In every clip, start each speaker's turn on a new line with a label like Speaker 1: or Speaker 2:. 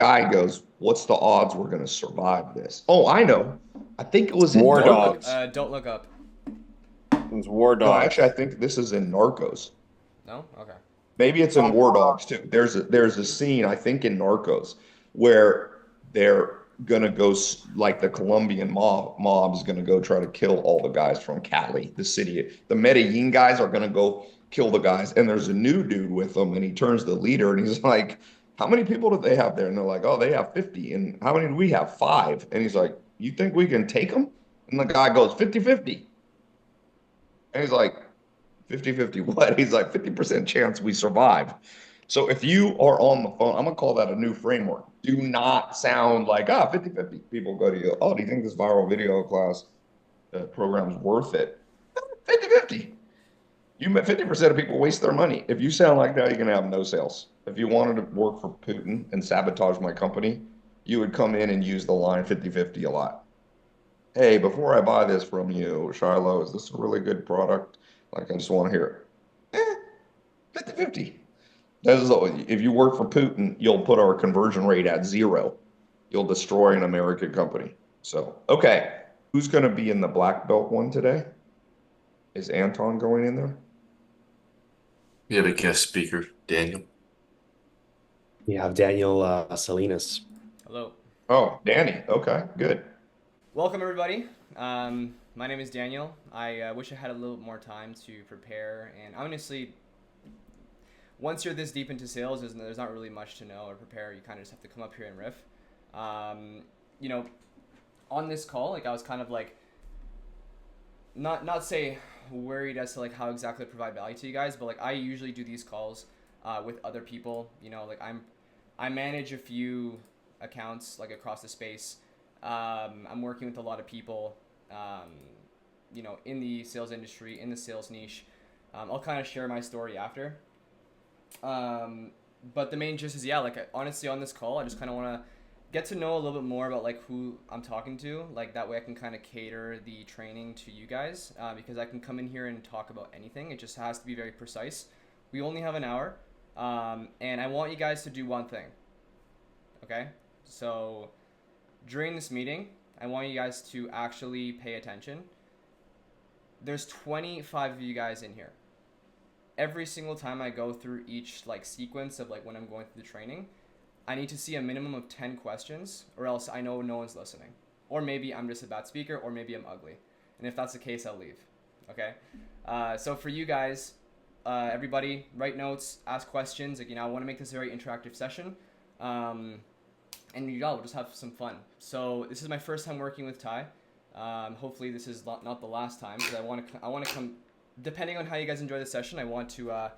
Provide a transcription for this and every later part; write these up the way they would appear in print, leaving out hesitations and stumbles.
Speaker 1: Guy goes, "What's the odds we're going to survive this?" Oh, I know. I think it was in
Speaker 2: War
Speaker 3: Don't look.
Speaker 1: Narcos.
Speaker 2: Dogs.
Speaker 3: Don't look up.
Speaker 2: It was War
Speaker 1: No, actually, I
Speaker 2: Dogs.
Speaker 1: think this is in Narcos.
Speaker 3: No. Okay.
Speaker 1: Maybe it's in War Dogs too. There's a scene I think in Narcos where they're gonna go like the Colombian mob is gonna go try to kill all the guys from Cali, the city. The Medellin guys are gonna go kill the guys, and there's a new dude with them, and he turns the leader, and he's like, "How many people do they have there?" And they're like, "Oh, they have 50." And how many do we have? Five. And he's like, "You think we can take them?" And the guy goes, 50-50. And he's like, 50-50 what? He's like 50% chance we survive. So if you are on the phone, I'm gonna call that a new framework. Do not sound like 50-50. People go to you, oh, do you think this viral video class program is worth it? 50-50. You 50% of people waste their money. If you sound like that, you're gonna have no sales. If you wanted to work for Putin and sabotage my company, you would come in and use the line 50-50 a lot. Hey, before I buy this from you, Shiloh, is this a really good product? Like, I just want to hear it. 50-50. If you work for Putin, you'll put our conversion rate at zero. You'll destroy an American company. So, okay, who's going to be in the black belt one today? Is Anton going in there?
Speaker 4: We have a guest speaker, Daniel.
Speaker 5: You have Daniel Salinas.
Speaker 3: Hello.
Speaker 1: Oh, Danny. Okay, good.
Speaker 3: Welcome everybody. My name is Daniel. I wish I had a little bit more time to prepare, and honestly, once you're this deep into sales, there's not really much to know or prepare. You kind of just have to come up here and riff. Um, you know, on this call, like I was kind of like not say worried as to like how exactly to provide value to you guys, but like I usually do these calls with other people. You know, like I manage a few accounts like across the space. I'm working with a lot of people, you know, in the sales industry, in the sales niche. I'll kind of share my story after. But the main gist is, yeah, like honestly on this call, I just kind of want to get to know a little bit more about like who I'm talking to. Like that way I can kind of cater the training to you guys, because I can come in here and talk about anything. It just has to be very precise. We only have an hour, and I want you guys to do one thing. Okay? So during this meeting, I want you guys to actually pay attention. There's 25 of you guys in here. Every single time I go through each like sequence of like when I'm going through the training, I need to see a minimum of 10 questions, or else I know no one's listening. Or maybe I'm just a bad speaker, or maybe I'm ugly. And if that's the case, I'll leave. Okay? So for you guys, everybody, write notes, ask questions. Like, you know, I want to make this a very interactive session. And you know, we'll just have some fun. So this is my first time working with Tai. Hopefully this is not the last time, because I want to come. Depending on how you guys enjoy the session, I want to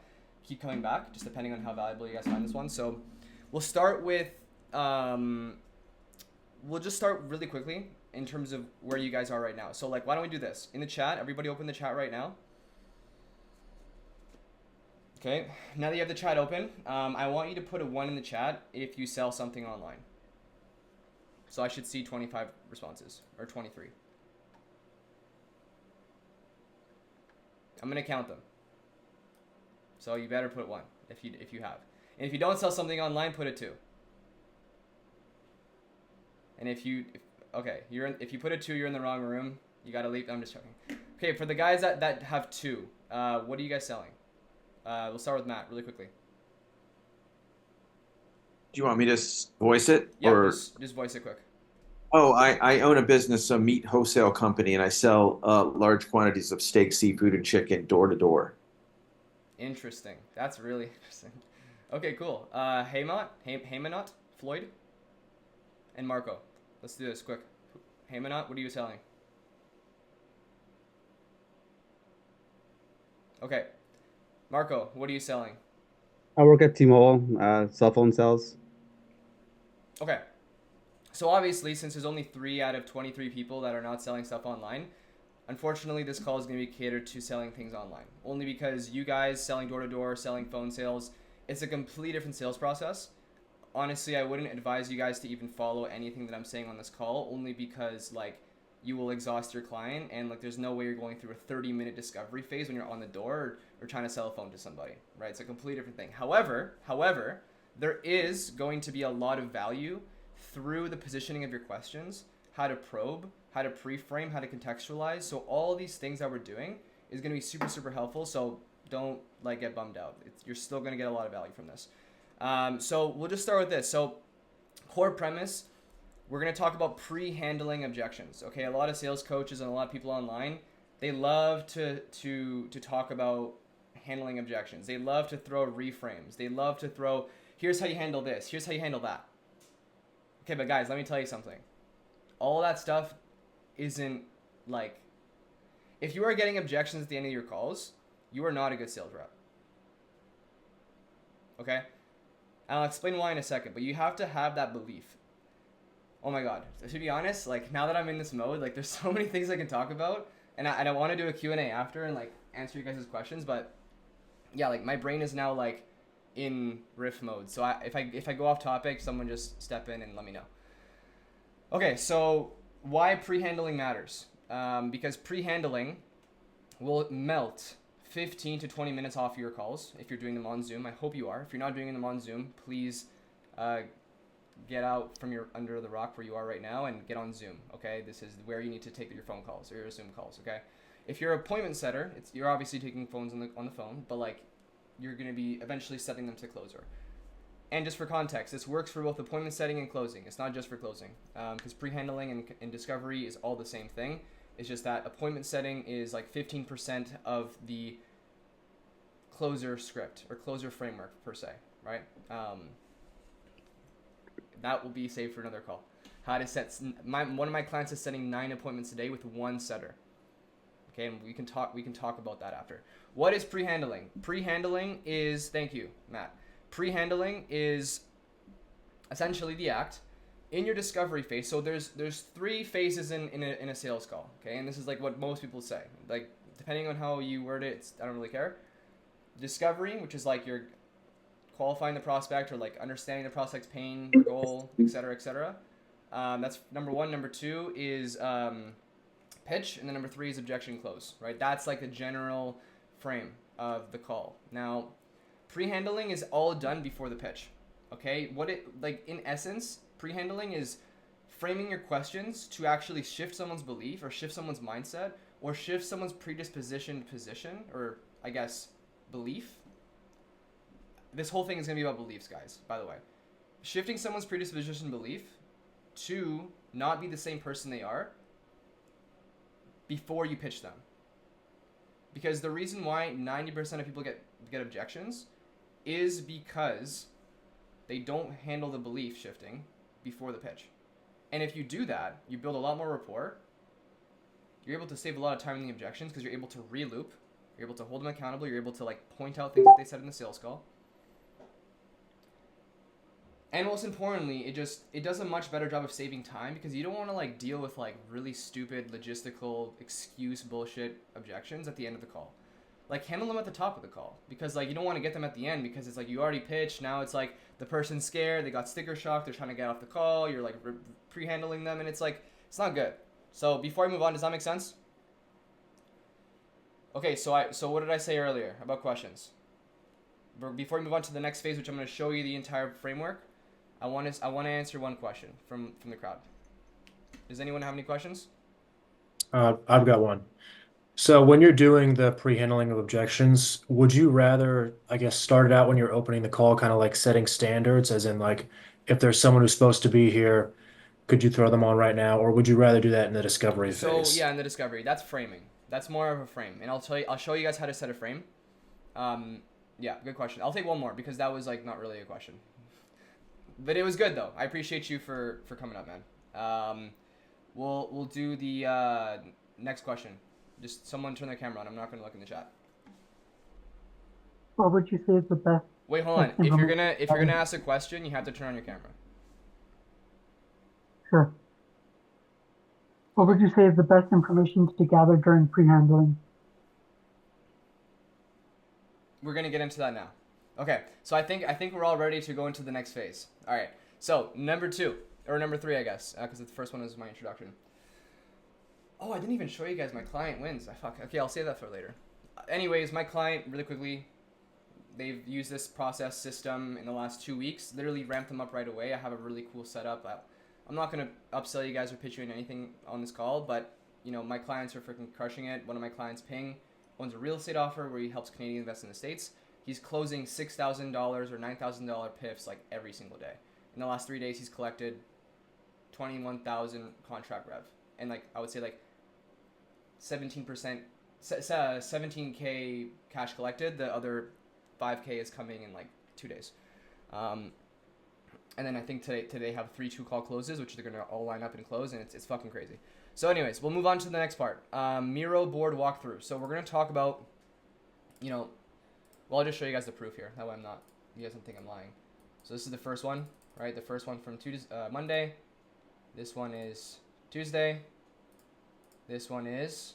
Speaker 3: keep coming back. Just depending on how valuable you guys find this one. So we'll start with. We'll just start really quickly in terms of where you guys are right now. So like, why don't we do this in the chat? Everybody, open the chat right now. Okay. Now that you have the chat open, I want you to put a 1 in the chat if you sell something online. So I should see 25 responses, or 23. I'm gonna count them. So you better put 1 if you have. And if you don't sell something online, put a 2. And if you put a 2, you're in the wrong room. You gotta leave. I'm just joking. Okay, for the guys that have 2, what are you guys selling? We'll start with Matt really quickly.
Speaker 6: Do you want me to voice it?
Speaker 3: Yeah,
Speaker 6: or
Speaker 3: just voice it quick.
Speaker 6: Oh, I own a business, a meat wholesale company, and I sell large quantities of steak, seafood, and chicken door to door.
Speaker 3: Interesting. That's really interesting. Okay, cool. Haymanot, Floyd, and Marco. Let's do this quick. Haymanot, what are you selling? Okay. Marco, what are you selling?
Speaker 7: I work at T-Mobile, cell phone sales.
Speaker 3: Okay. So obviously, since there's only 3 out of 23 people that are not selling stuff online, unfortunately, this call is going to be catered to selling things online. Only because you guys selling door-to-door, selling phone sales, it's a completely different sales process. Honestly, I wouldn't advise you guys to even follow anything that I'm saying on this call, only because, like, you will exhaust your client, and, like, there's no way you're going through a 30-minute discovery phase when you're on the door or trying to sell a phone to somebody, right? It's a completely different thing. However, there is going to be a lot of value through the positioning of your questions, how to probe, how to pre-frame, how to contextualize. So all these things that we're doing is going to be super, super helpful. So don't like get bummed out. You're still going to get a lot of value from this. So we'll just start with this. So core premise, we're going to talk about pre-handling objections. Okay, a lot of sales coaches and a lot of people online, they love to talk about handling objections. They love to throw reframes. They love to throw, here's how you handle this, here's how you handle that. Okay, but guys, let me tell you something. All that stuff isn't like, if you are getting objections at the end of your calls, you are not a good sales rep. Okay? I'll explain why in a second, but you have to have that belief. Oh my God. To be honest, like now that I'm in this mode, like there's so many things I can talk about, and I want to do a Q&A after and like answer you guys' questions, but yeah, like my brain is now like in riff mode. So if I go off topic, someone just step in and let me know. Okay, so why pre-handling matters? Because pre-handling will melt 15 to 20 minutes off your calls if you're doing them on Zoom. I hope you are. If you're not doing them on Zoom, please get out from your under the rock where you are right now and get on Zoom. Okay, this is where you need to take your phone calls or your Zoom calls. Okay, if you're an appointment setter, you're obviously taking phones on the phone, but like you're going to be eventually setting them to closer. And just for context, this works for both appointment setting and closing. It's not just for closing, because pre-handling and discovery is all the same thing. It's just that appointment setting is like 15% of the closer script or closer framework per se, right? That will be saved for another call. How to set one of my clients is setting 9 appointments a day with one setter. Okay, and we can talk about that after. What is pre-handling? Pre-handling is, thank you, Matt. Pre-handling is essentially the act in your discovery phase. So there's 3 phases in a sales call, okay? And this is like what most people say. Like depending on how you word it, I don't really care. Discovery, which is like you're qualifying the prospect or like understanding the prospect's pain, their goal, etc., etc. That's number 1. Number 2 is pitch, and then number 3 is objection close, right? That's like the general frame of the call. Now, pre-handling is all done before the pitch, okay? Like in essence, pre-handling is framing your questions to actually shift someone's belief or shift someone's mindset or shift someone's predispositioned position or I guess belief. This whole thing is going to be about beliefs, guys, by the way. Shifting someone's predisposition belief to not be the same person they are before you pitch them. Because the reason why 90% of people get objections is because they don't handle the belief shifting before the pitch. And if you do that, you build a lot more rapport. You're able to save a lot of time in the objections because you're able to re-loop. You're able to hold them accountable. You're able to like point out things that they said in the sales call. And most importantly, it does a much better job of saving time because you don't want to like deal with like really stupid logistical excuse bullshit objections at the end of the call. Like handle them at the top of the call because like you don't want to get them at the end because it's like you already pitched. Now it's like the person's scared. They got sticker shock. They're trying to get off the call. You're like pre-handling them and it's like, it's not good. So before I move on, does that make sense? Okay, so what did I say earlier about questions? Before we move on to the next phase, which I'm going to show you the entire framework, I want to answer one question from the crowd. Does anyone have any questions?
Speaker 8: I've got one. So when you're doing the pre-handling of objections, would you rather, I guess, start it out when you're opening the call, kind of like setting standards, as in like, if there's someone who's supposed to be here, could you throw them on right now, or would you rather do that in the discovery phase?
Speaker 3: So yeah, in the discovery, that's framing. That's more of a frame, and I'll show you guys how to set a frame. Yeah, good question. I'll take one more because that was like not really a question. But it was good though. I appreciate you for coming up, man. We'll do the next question. Just someone turn their camera on. I'm not gonna look in the chat.
Speaker 9: What would you say is the best?
Speaker 3: Wait, hold on. If you're gonna ask a question, you have to turn on your camera.
Speaker 9: Sure. What would you say is the best information to gather during pre-handling?
Speaker 3: We're gonna get into that now. Okay, so I think we're all ready to go into the next phase. All right. So number 2 or number 3, I guess, because the first one is my introduction. Oh, I didn't even show you guys my client wins. Fuck. Okay, I'll save that for later. Anyways, my client, really quickly, they've used this process system in the last 2 weeks. Literally ramped them up right away. I have a really cool setup. I'm not gonna upsell you guys or pitch you in anything on this call, but my clients are freaking crushing it. One of my clients, Ping, owns a real estate offer where he helps Canadians invest in the States. He's closing $6,000 or $9,000 PIFs like every single day. In the last 3 days, he's collected 21,000 contract rev, and like I would say like 17%, 17K cash collected. The other 5K is coming in like 2 days. And then I think today they have 3 2-call closes, which they're gonna all line up and close, and it's fucking crazy. So anyways, we'll move on to the next part. Miro board walkthrough. So we're gonna talk about, well, I'll just show you guys the proof here. That way you guys don't think I'm lying. So this is the first one, right? The first one from Monday. This one is Tuesday. This one is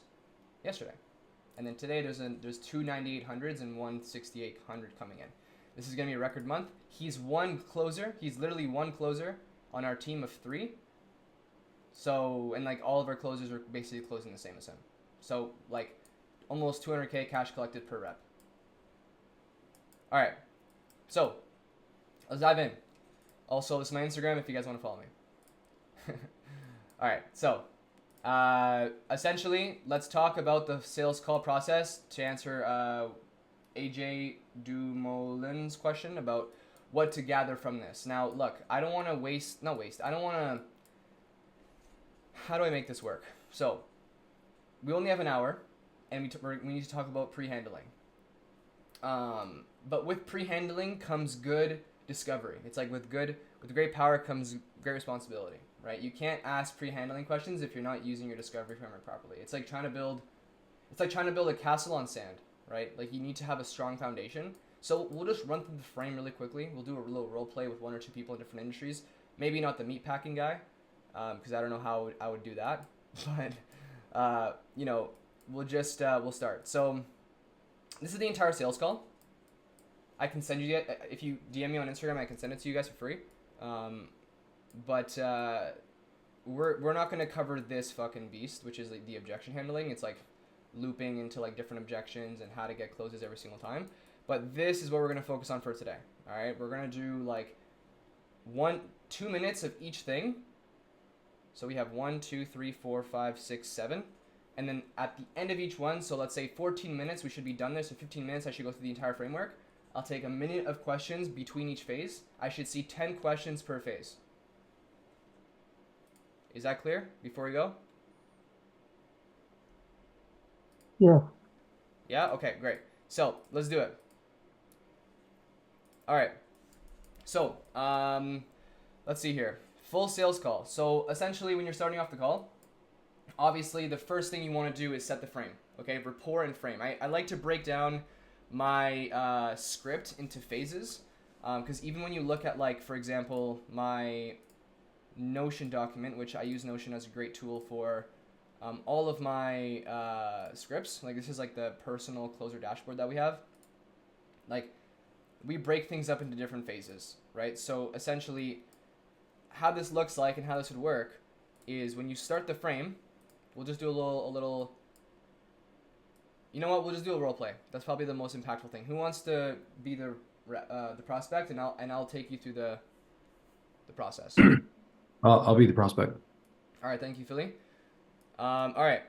Speaker 3: yesterday. And then today there's 2 9800s and 1 6800 coming in. This is going to be a record month. He's one closer. He's literally one closer on our team of 3. So, and like all of our closers are basically closing the same as him. So like almost 200K cash collected per rep. All right. So let's dive in. Also, this is my Instagram if you guys want to follow me. All right. So essentially, let's talk about the sales call process to answer AJ Dumoulin's question about what to gather from this. Now, look, I don't want to I don't want to, how do I make this work? So, we only have an hour, and we need to talk about pre-handling. But with pre-handling comes good discovery. It's like with great power comes great responsibility, right? You can't ask pre-handling questions if you're not using your discovery framework properly. It's like trying to build a castle on sand. Right? Like you need to have a strong foundation. So we'll just run through the frame really quickly. We'll do a little role play with 1 or 2 people in different industries. Maybe not the meat packing guy, because I don't know how I would do that. But we'll start. So this is the entire sales call. I can send you if you DM me on Instagram. I can send it to you guys for free. But we're not gonna cover this fucking beast, which is like the objection handling. It's like looping into like different objections and how to get closes every single time. But this is what we're going to focus on for today. All right. We're going to do like 2 minutes of each thing. So we have 1, 2, 3, 4, 5, 6, 7. And then at the end of each one, so let's say 14 minutes, we should be done there. So 15 minutes, I should go through the entire framework. I'll take a minute of questions between each phase. I should see 10 questions per phase. Is that clear before we go?
Speaker 9: Yeah.
Speaker 3: Yeah? Okay, great. So, let's do it. All right. So, let's see here. Full sales call. So, essentially, when you're starting off the call, obviously, the first thing you want to do is set the frame. Okay, rapport and frame. I like to break down my script into phases, because even when you look at, like, for example, my Notion document, which I use Notion as a great tool for all of my scripts, like this is like the personal closer dashboard that we have. Like we break things up into different phases, right? So essentially how this looks like and how this would work is when you start the frame, we'll just do a little, you know what? We'll just do a role play. That's probably the most impactful thing. Who wants to be the prospect, and I'll take you through the process.
Speaker 5: I'll be the prospect.
Speaker 3: All right, thank you, Philly. All right.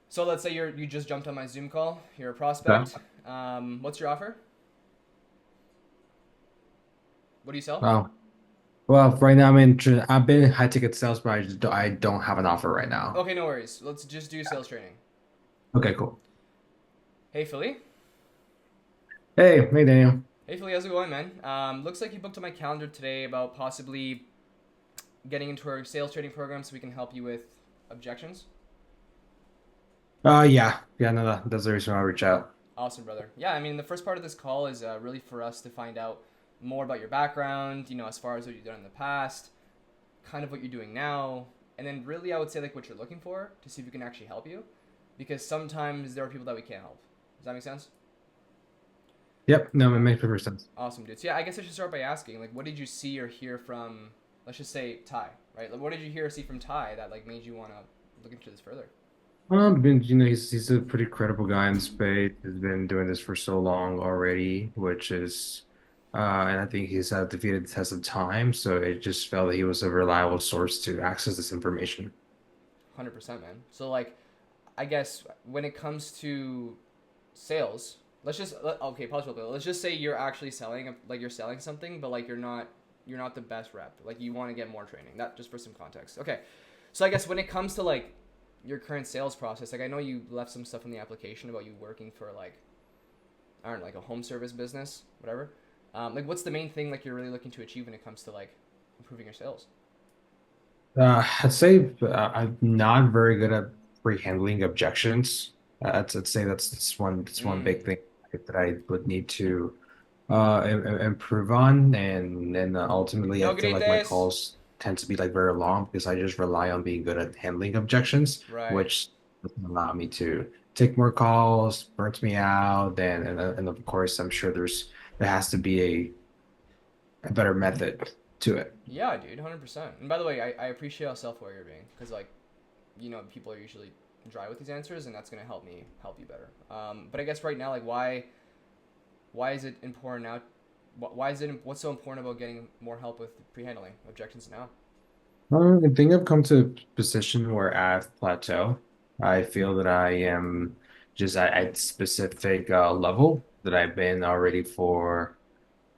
Speaker 3: So let's say you just jumped on my Zoom call. You're a prospect. What's your offer? What do you sell?
Speaker 5: Oh, well, right now I've been in high ticket sales, but I don't have an offer right now.
Speaker 3: Okay, no worries. Let's just do sales training.
Speaker 5: Okay, cool.
Speaker 3: Hey, Philly.
Speaker 5: Hey, Daniel.
Speaker 3: Hey, Philly. How's it going, man? Looks like you booked on my calendar today about possibly getting into our sales training program so we can help you with objections.
Speaker 5: Yeah, no, that's the reason why I reach out.
Speaker 3: Awesome, brother. Yeah, I mean, the first part of this call is really for us to find out more about your background, as far as what you've done in the past, kind of what you're doing now, and then really I would say like what you're looking for to see if we can actually help you, because sometimes there are people that we can't help. Does that make sense?
Speaker 5: Yep, no, it makes perfect sense.
Speaker 3: Awesome, dude. So yeah, I guess I should start by asking, like, what did you see or hear from, let's just say, Tai, right? Like, what did you hear or see from Tai that like made you want to look into this further?
Speaker 5: He's a pretty credible guy in space. He's been doing this for so long already, which is, and I think he's defeated the test of time. So it just felt that he was a reliable source to access this information.
Speaker 3: 100%, man. So like, I guess when it comes to sales, okay, pause real quick. Let's just say you're actually selling, like you're selling something, but like you're not the best rep. Like you want to get more training. That just for some context. Okay, so I guess when it comes to like your current sales process, like I know you left some stuff in the application about you working for like, I don't know, like a home service business, whatever. Like what's the main thing like you're really looking to achieve when it comes to like improving your sales?
Speaker 5: I'd say I'm not very good at pre-handling objections. I'd say that's one
Speaker 3: Mm.
Speaker 5: big thing that I would need to improve on, and then ultimately I
Speaker 3: No
Speaker 5: feel like my
Speaker 3: grites.
Speaker 5: calls tend to be like very long because I just rely on being good at handling objections,
Speaker 3: Right.
Speaker 5: which doesn't allow me to take more calls, burns me out, and of course I'm sure there has to be a better method to it.
Speaker 3: Yeah, dude, 100%. And by the way, I appreciate how self-aware you're being, because like, people are usually dry with these answers, and that's gonna help me help you better. But I guess right now, like, why is it important now? What's so important about getting more help with pre-handling objections now?
Speaker 5: I think I've come to a position where I've plateau. I feel that I am just at specific level that I've been already for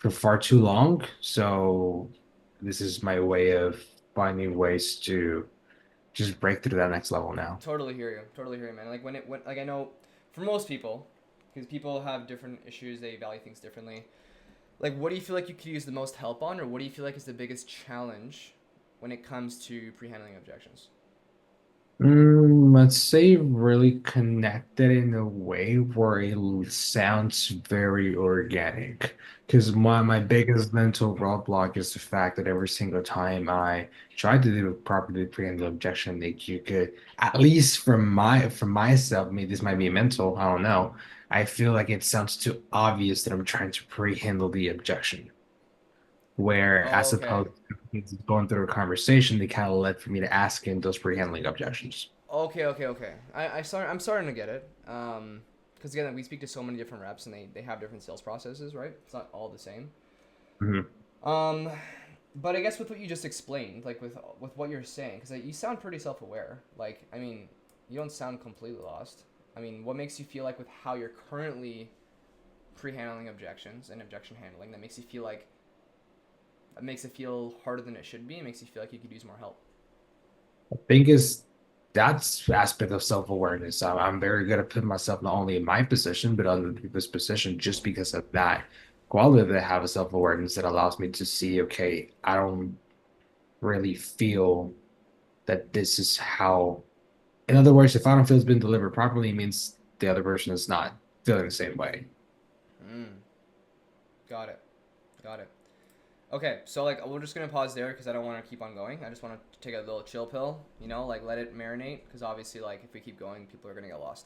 Speaker 5: far too long. So this is my way of finding ways to just break through that next level now.
Speaker 3: Totally hear you. Totally hear you, man. Like like I know, for most people, because people have different issues, they value things differently. Like, what do you feel like you could use the most help on, or what do you feel like is the biggest challenge when it comes to pre-handling objections?
Speaker 5: Let's say really connected in a way where sounds very organic. Because my biggest mental roadblock is the fact that every single time I try to do a properly preemptive objection, that you could, at least from myself, maybe this might be mental, I don't know. I feel like it sounds too obvious that I'm trying to pre-handle the objection. Where
Speaker 3: Oh,
Speaker 5: as
Speaker 3: okay.
Speaker 5: opposed to going through a conversation, they kind of led for me to ask in those pre-handling objections.
Speaker 3: Okay. I'm starting to get it. Because again, we speak to so many different reps, and they have different sales processes, right? It's not all the same.
Speaker 5: Mhm.
Speaker 3: Um, but I guess with what you just explained, like with what you're saying, because like, you sound pretty self-aware. Like, I mean, you don't sound completely lost. I mean, what makes you feel like with how you're currently pre-handling objections and objection handling that makes you feel like it makes it feel harder than it should be? It makes you feel like you could use more help.
Speaker 5: Think is that's aspect of self-awareness. I'm very good at putting myself not only in my position, but other people's position just because of that quality that I have a self-awareness that allows me to see, okay, I don't really feel that this is how, in other words, if I don't feel it's been delivered properly, it means the other person is not feeling the same way.
Speaker 3: Mm, got it. Got it. Okay, so like we're just gonna pause there because I don't want to keep on going. I just want to take a little chill pill, like let it marinate because obviously like if we keep going, people are gonna get lost.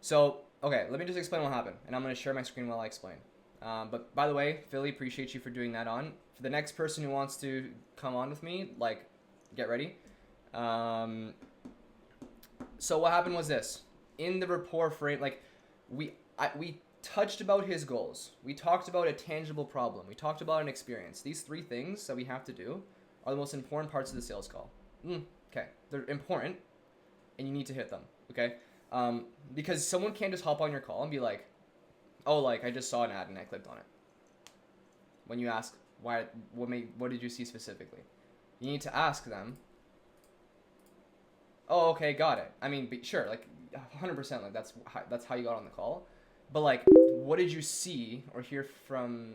Speaker 3: So okay, let me just explain what happened, and I'm gonna share my screen while I explain. But by the way, Philly, appreciate you for doing that on. For the next person who wants to come on with me, like, get ready. Um, so what happened was this: in the rapport frame, like, we touched about his goals. We talked about a tangible problem. We talked about an experience. These three things that we have to do are the most important parts of the sales call. Okay, they're important, and you need to hit them. Okay, because someone can't just hop on your call and be like, "Oh, like I just saw an ad and I clicked on it." When you ask why, what did you see specifically? You need to ask them. Oh, okay, got it. I mean, sure, like 100%, like that's how you got on the call. But like, what did you see or hear from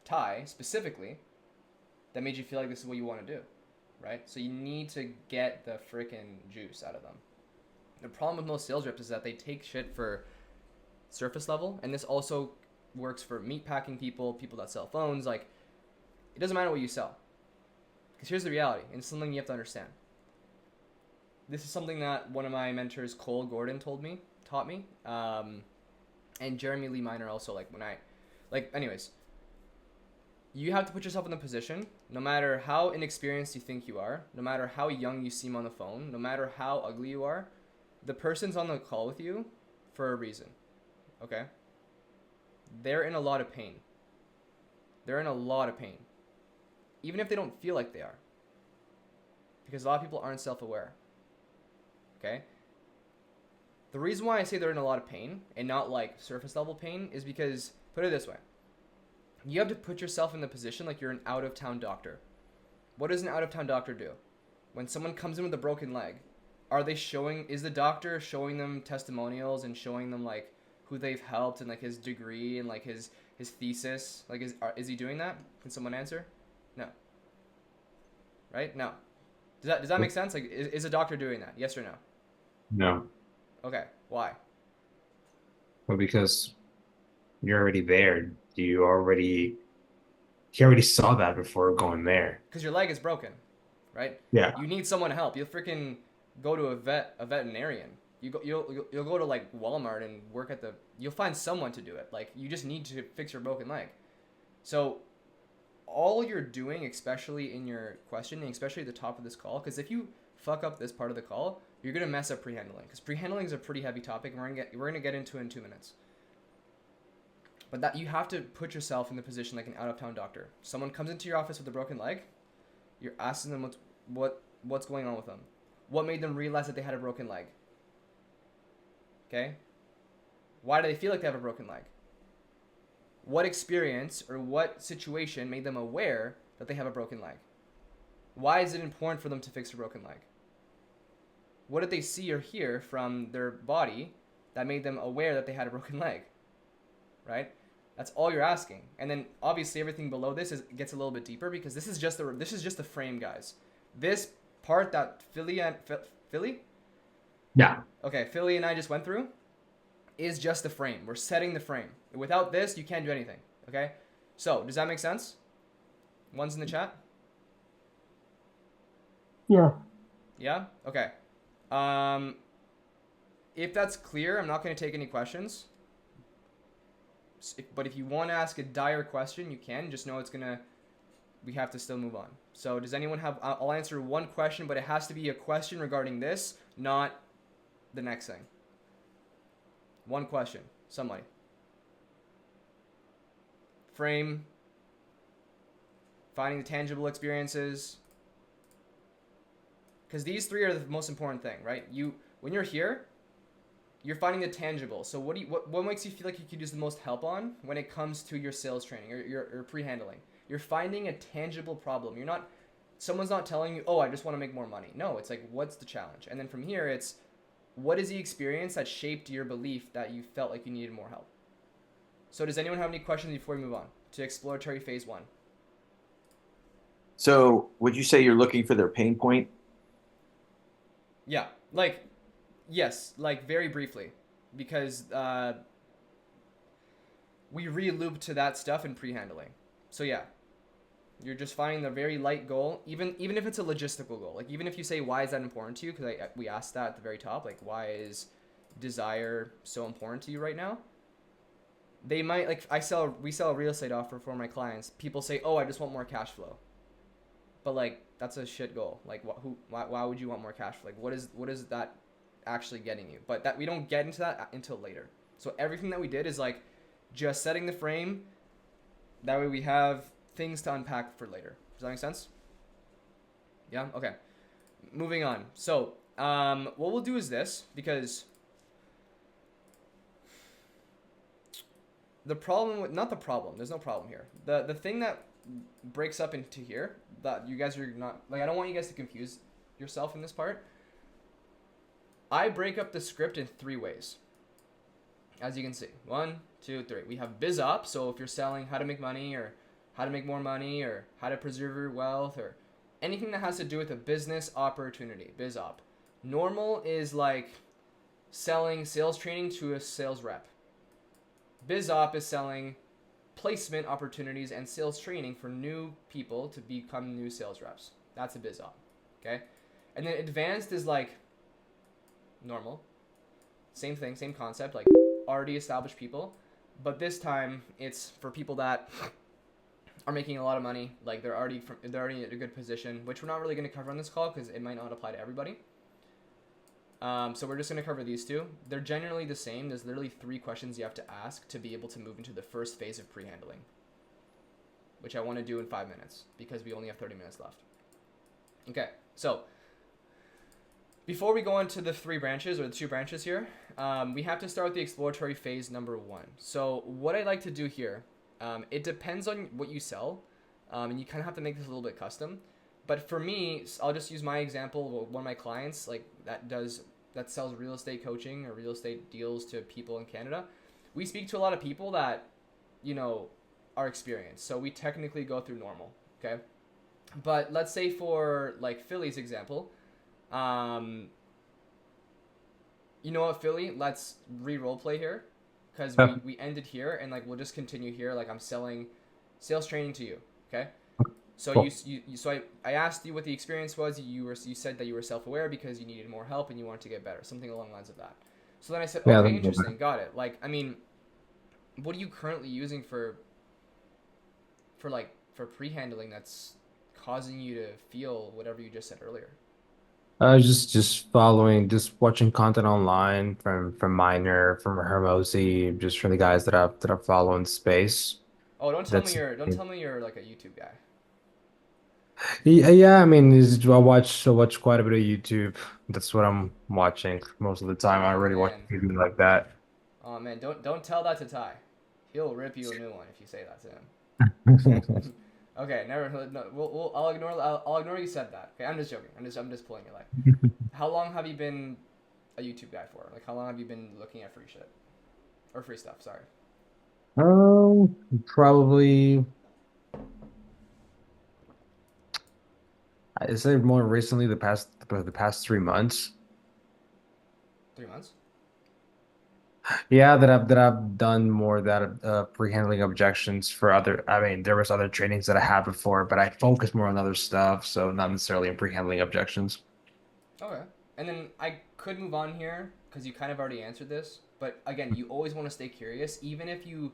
Speaker 3: Tai specifically that made you feel like this is what you want to do, right? So you need to get the freaking juice out of them. The problem with most sales reps is that they take shit for surface level, and this also works for meat packing people that sell phones. Like, it doesn't matter what you sell, because here's the reality, and it's something you have to understand. This is something that one of my mentors, Cole Gordon, taught me, and Jeremy Lee Minor also. Anyways, you have to put yourself in the position, no matter how inexperienced you think you are, no matter how young you seem on the phone, no matter how ugly you are, the person's on the call with you for a reason. Okay? They're in a lot of pain. They're in a lot of pain. Even if they don't feel like they are. Because a lot of people aren't self-aware. Okay? The reason why I say they're in a lot of pain and not like surface level pain is because, put it this way. You have to put yourself in the position like you're an out-of-town doctor. What does an out-of-town doctor do? When someone comes in with a broken leg, is the doctor showing them testimonials and showing them like who they've helped and like his degree and like his thesis? Like is he doing that? Can someone answer? No. Right? No. Does that make sense? Like is a doctor doing that? Yes or no?
Speaker 5: No,
Speaker 3: Okay. Why?
Speaker 5: but because you're already there, he already saw that before going there.
Speaker 3: Because your leg is broken, right?
Speaker 5: Yeah.
Speaker 3: You need someone to help. You'll freaking go to a veterinarian. You'll go to like Walmart and work at you'll find someone to do it. Like you just need to fix your broken leg. So all you're doing, especially in your questioning, especially at the top of this call, because if you fuck up this part of the call, you're gonna mess up pre-handling. Because pre-handling is a pretty heavy topic, and we're gonna get into it in 2 minutes. But that you have to put yourself in the position like an out-of-town doctor. Someone comes into your office with a broken leg, you're asking them what's going on with them. What made them realize that they had a broken leg? Okay? Why do they feel like they have a broken leg? What experience or what situation made them aware that they have a broken leg? Why is it important for them to fix a broken leg? What did they see or hear from their body that made them aware that they had a broken leg? Right? That's all you're asking. And then obviously everything below this gets a little bit deeper because this is just the frame, guys. This part that Philly?
Speaker 5: Yeah.
Speaker 3: Okay, Philly and I just went through is just the frame. We're setting the frame. Without this, you can't do anything. Okay? So, does that make sense? One's in the chat?
Speaker 9: Yeah.
Speaker 3: Yeah? Okay. If that's clear, I'm not going to take any questions. But if you want to ask a dire question, you can. Just know we have to still move on. So does anyone have, I'll answer one question, but it has to be a question regarding this, not the next thing. One question. Somebody. Frame. Finding the tangible experiences. Because these three are the most important thing, right? When you're here, you're finding the tangible. So what makes you feel like you could use the most help on when it comes to your sales training or your pre-handling? You're finding a tangible problem. Someone's not telling you, oh, I just want to make more money. No, it's like, what's the challenge? And then from here, it's what is the experience that shaped your belief that you felt like you needed more help? So does anyone have any questions before we move on to exploratory phase 1?
Speaker 6: So would you say you're looking for their pain point?
Speaker 3: Yeah, yes, very briefly, because we re-loop to that stuff in pre-handling. So yeah, you're just finding the very light goal, even if it's a logistical goal. Like even if you say, why is that important to you? Because we asked that at the very top, like why is desire so important to you right now? They might, we sell a real estate offer for my clients. People say, oh, I just want more cash flow. But that's a shit goal. Why would you want more cash flow? What is that actually getting you? But that we don't get into that until later. So everything that we did is just setting the frame. That way we have things to unpack for later. Does that make sense? Yeah? Okay. Moving on. So what we'll do is this, because there's no problem here. The thing that breaks up into here that you guys are not, I don't want you guys to confuse yourself in this part. I break up the script in 3 ways. As you can see, 1, 2, 3. We have biz op. So if you're selling how to make money or how to make more money or how to preserve your wealth or anything that has to do with a business opportunity, biz op. Normal is selling sales training to a sales rep. Biz op is selling placement opportunities and sales training for new people to become new sales reps. That's a biz op. Okay? And then advanced is normal. Same thing, same concept, already established people. But this time it's for people that are making a lot of money, they're already in a good position, which we're not really going to cover on this call because it might not apply to everybody. So we're just going to cover these two. They're generally the same. There's literally 3 questions you have to ask to be able to move into the first phase of pre-handling, which I want to do in 5 minutes because we only have 30 minutes left. Okay, so before we go into the 3 branches or the 2 branches here, we have to start with the exploratory phase number 1. So what I like to do here, it depends on what you sell, and you kind of have to make this a little bit custom. But for me, I'll just use my example of one of my clients like that sells real estate coaching or real estate deals to people in Canada. We speak to a lot of people that, you know, are experienced. So we technically go through normal, okay? But let's say for like Philly's example, you know what, Philly, let's re-role play here because we ended here and like we'll just continue here. Like I'm selling sales training to you, okay? So
Speaker 5: Cool.
Speaker 3: I asked you what the experience was. You said that you were self-aware because you needed more help and you wanted to get better, something along the lines of that. So then I said,
Speaker 5: Yeah,
Speaker 3: okay,
Speaker 5: that's
Speaker 3: interesting, got it. Like, I mean, what are you currently using for pre-handling that's causing you to feel whatever you just said earlier?
Speaker 5: just following, just watching content online from Miner, from Hermosi, just from the guys that I follow in space.
Speaker 3: Oh,
Speaker 5: That's
Speaker 3: don't tell me you're like a YouTube guy.
Speaker 5: yeah. I mean, I watch quite a bit of YouTube. That's what I'm watching most of the time. I
Speaker 3: Oh
Speaker 5: already watch
Speaker 3: man.
Speaker 5: TV like that.
Speaker 3: Oh man, don't tell that to Ty. He'll rip you a new one if you say that to him. Okay, never. No, I'll ignore you said that. Okay, I'm just joking. I'm just pulling your leg. How long have you been a YouTube guy for? Like, how long have you been looking at free shit or free stuff? Sorry.
Speaker 5: Probably I say more recently, the past 3 months.
Speaker 3: 3 months.
Speaker 5: Yeah, that I've done more of that pre-handling objections for other. I mean, there was other trainings that I had before, but I focus more on other stuff, so not necessarily in pre-handling objections.
Speaker 3: Okay. And then I could move on here because you kind of already answered this. But again, you always want to stay curious, even if you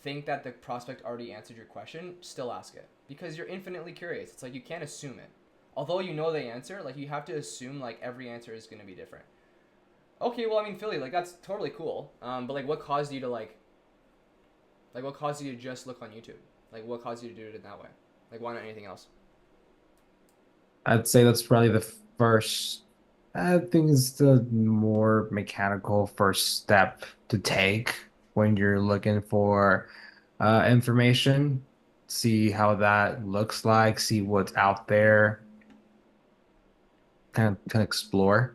Speaker 3: think that the prospect already answered your question. Still ask it because you're infinitely curious. It's like you can't assume it. Although you know the answer, like you have to assume like every answer is going to be different. Okay, well, I mean, Philly, like that's totally cool. But like, what caused you to what caused you to just look on YouTube? Like, what caused you to do it in that way? Like, why not anything else?
Speaker 5: I'd say that's probably the first. I think it's the more mechanical first step to take when you're looking for information. See how that looks like, see what's out there, kind of explore,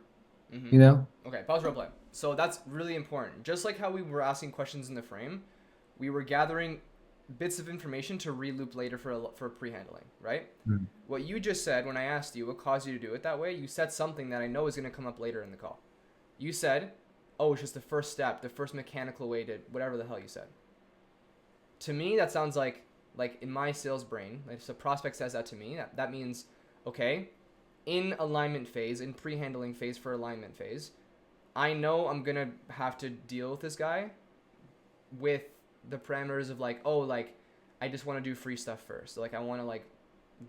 Speaker 3: Mm-hmm.
Speaker 5: you know?
Speaker 3: Okay, pause role play. So that's really important. Just like how we were asking questions in the frame, we were gathering bits of information to reloop later for pre-handling, right?
Speaker 5: Mm.
Speaker 3: What you just said when I asked you what caused you to do it that way, you said something that I know is going to come up later in the call. You said, "Oh, it's just the first step, the first mechanical way to whatever the hell you said." To me, that sounds like in my sales brain, like if a prospect says that to me, that means okay, in alignment phase, in pre-handling phase for alignment phase, I know I'm gonna have to deal with this guy with the parameters of like, oh, like I just want to do free stuff first. So, like I want to like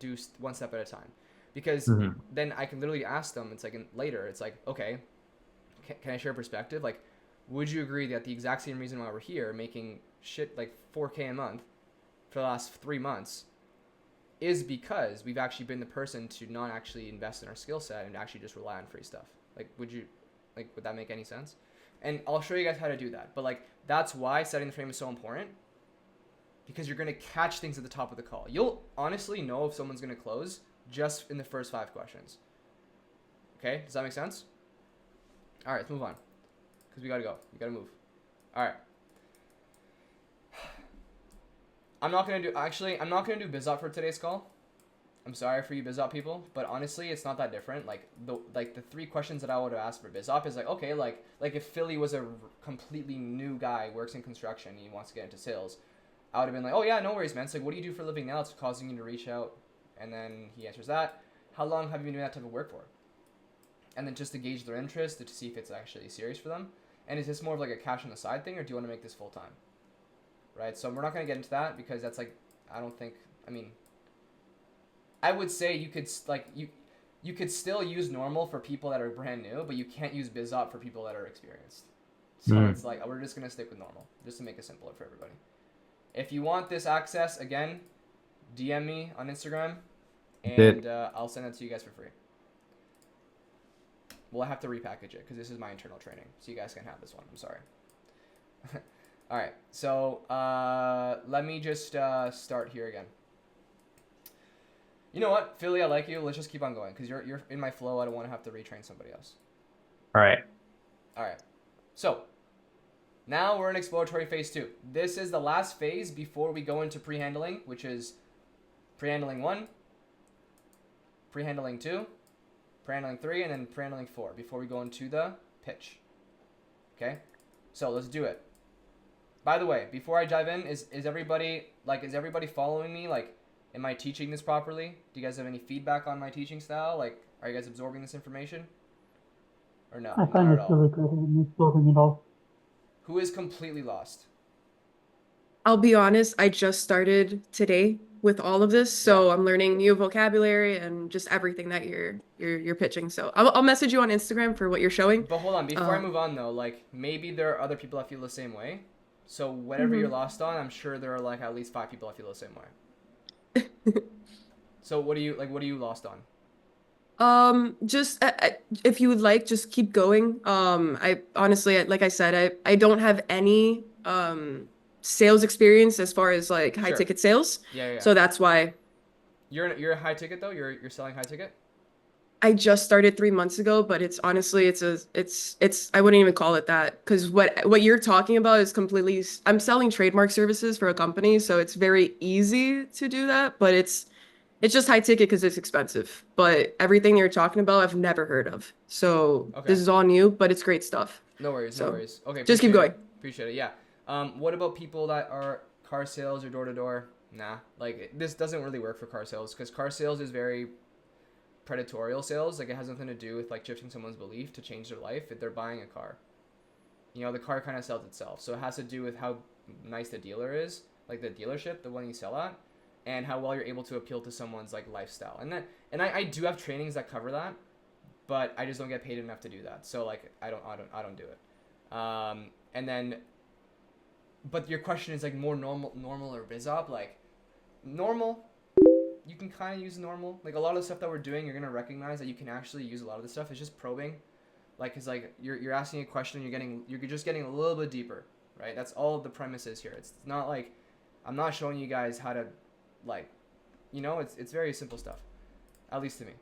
Speaker 3: do one step at a time, because
Speaker 5: Mhm.
Speaker 3: then I can literally ask them. It's like later. It's like, okay, can I share a perspective? Like, would you agree that the exact same reason why we're here, making shit like 4K a month for the last 3 months, is because we've actually been the person to not actually invest in our skill set and actually just rely on free stuff. Like, would that make any sense? And I'll show you guys how to do that. But like, that's why setting the frame is so important, because you're going to catch things at the top of the call. You'll honestly know if someone's going to close just in the first 5 questions. Okay, does that make sense? All right, let's move on, because we got to go. We got to move. All right. I'm not gonna do BizOp for today's call. I'm sorry for you BizOp people, but honestly, it's not that different. Like the 3 questions that I would have asked for BizOp is like, okay, like if Philly was a completely new guy, works in construction, and he wants to get into sales, I would have been like, oh yeah, no worries, man. It's like, what do you do for a living now? It's causing you to reach out, and then he answers that. How long have you been doing that type of work for? And then just to gauge their interest, to see if it's actually serious for them. And is this more of like a cash on the side thing, or do you want to make this full time? Right, so we're not going to get into that because that's like, I don't think, I mean, I would say you could, like, you could still use normal for people that are brand new, but you can't use biz op for people that are experienced. So it's like we're just gonna stick with normal, just to make it simpler for everybody. If you want this access, again, DM me on Instagram, and I'll send it to you guys for free. Well, I have to repackage it because this is my internal training, so you guys can have this one. I'm sorry. All right, so let me just start here again. You know what, Philly, I like you. Let's just keep on going because you're in my flow. I don't want to have to retrain somebody else.
Speaker 5: All right.
Speaker 3: All right. So now we're in exploratory phase 2. This is the last phase before we go into pre-handling, which is pre-handling 1, pre-handling 2, pre-handling 3, and then pre-handling 4 before we go into the pitch. Okay? So let's do it. By the way, before I dive in, is everybody following me? Like, am I teaching this properly? Do you guys have any feedback on my teaching style? Like, are you guys absorbing this information? Or no?
Speaker 9: I find
Speaker 3: Not
Speaker 9: it
Speaker 3: at all.
Speaker 9: really good and it's building it all.
Speaker 3: Who is completely lost?
Speaker 10: I'll be honest, I just started today with all of this, so I'm learning new vocabulary and just everything that you're pitching. So I'll message you on Instagram for what you're showing.
Speaker 3: But hold on, before I move on though, like maybe there are other people that feel the same way. So whatever you're lost on, I'm sure there are like at least 5 people that feel the same way. So what are you lost on?
Speaker 10: Just if you would like, just keep going. I honestly, like I said, I don't have any sales experience as far as like high ticket sales.
Speaker 3: Yeah.
Speaker 10: So that's why
Speaker 3: You're a high ticket though. You're selling high ticket.
Speaker 10: I just started 3 months ago, but it's honestly it's I wouldn't even call it that because what you're talking about is completely. I'm selling trademark services for a company, so it's very easy to do that, but it's just high ticket because it's expensive. But everything you're talking about, I've never heard of. So this is all new, but it's great stuff.
Speaker 3: No worries, no worries. Okay,
Speaker 10: just keep going.
Speaker 3: Appreciate it. Yeah. What about people that are car sales or door to door? Nah, like this doesn't really work for car sales because car sales is very predatorial sales. Like it has nothing to do with like shifting someone's belief to change their life if they're buying a car. You know, the car kind of sells itself. So it has to do with how nice the dealer is, like the dealership, the one you sell at, and how well you're able to appeal to someone's like lifestyle. And I do have trainings that cover that, but I just don't get paid enough to do that. So like I don't do it. And then, but your question is like more normal or biz op, like normal. You can kind of use normal. Like a lot of the stuff that we're doing, you're gonna recognize that you can actually use a lot of the stuff. It's just probing, like it's like you're asking a question, you're just getting a little bit deeper, right? That's all the premise is here. It's not like I'm not showing you guys how to, like, you know, it's very simple stuff, at least to me.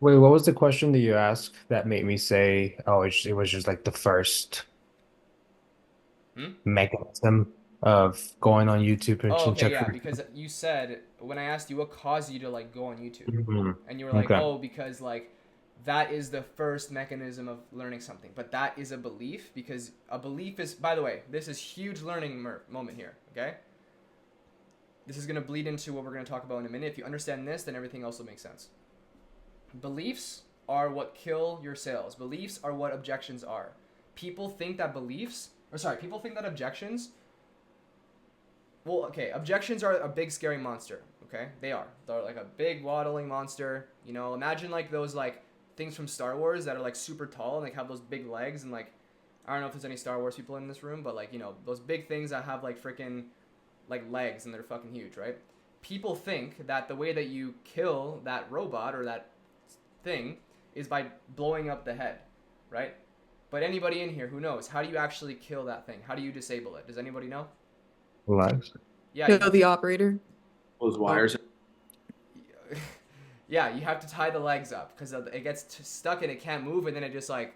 Speaker 5: Wait, what was the question that you asked that made me say, oh, it was just like the first mechanism of going on YouTube and
Speaker 3: okay, yeah, because you said when I asked you what caused you to like go on YouTube, and you were like, oh, because like that is the first mechanism of learning something, but that is a belief because a belief is, by the way, this is huge learning moment here. Okay, this is gonna bleed into what we're gonna talk about in a minute. If you understand this, then everything else will make sense. Beliefs are what kill your sales. Beliefs are what objections are. People think that objections. Well, okay, objections are a big scary monster, okay? They are. They're like a big waddling monster. You know, imagine like those like things from Star Wars that are like super tall and like have those big legs and like, I don't know if there's any Star Wars people in this room, but like, you know, those big things that have like freaking like legs and they're fucking huge, right? People think that the way that you kill that robot or that thing is by blowing up the head, right? But anybody in here who knows, how do you actually kill that thing? How do you disable it? Does anybody know?
Speaker 5: Legs.
Speaker 3: Yeah.
Speaker 10: Kill the operator.
Speaker 6: Those wires.
Speaker 3: Yeah, you have to tie the legs up because it gets stuck and it can't move and then it just like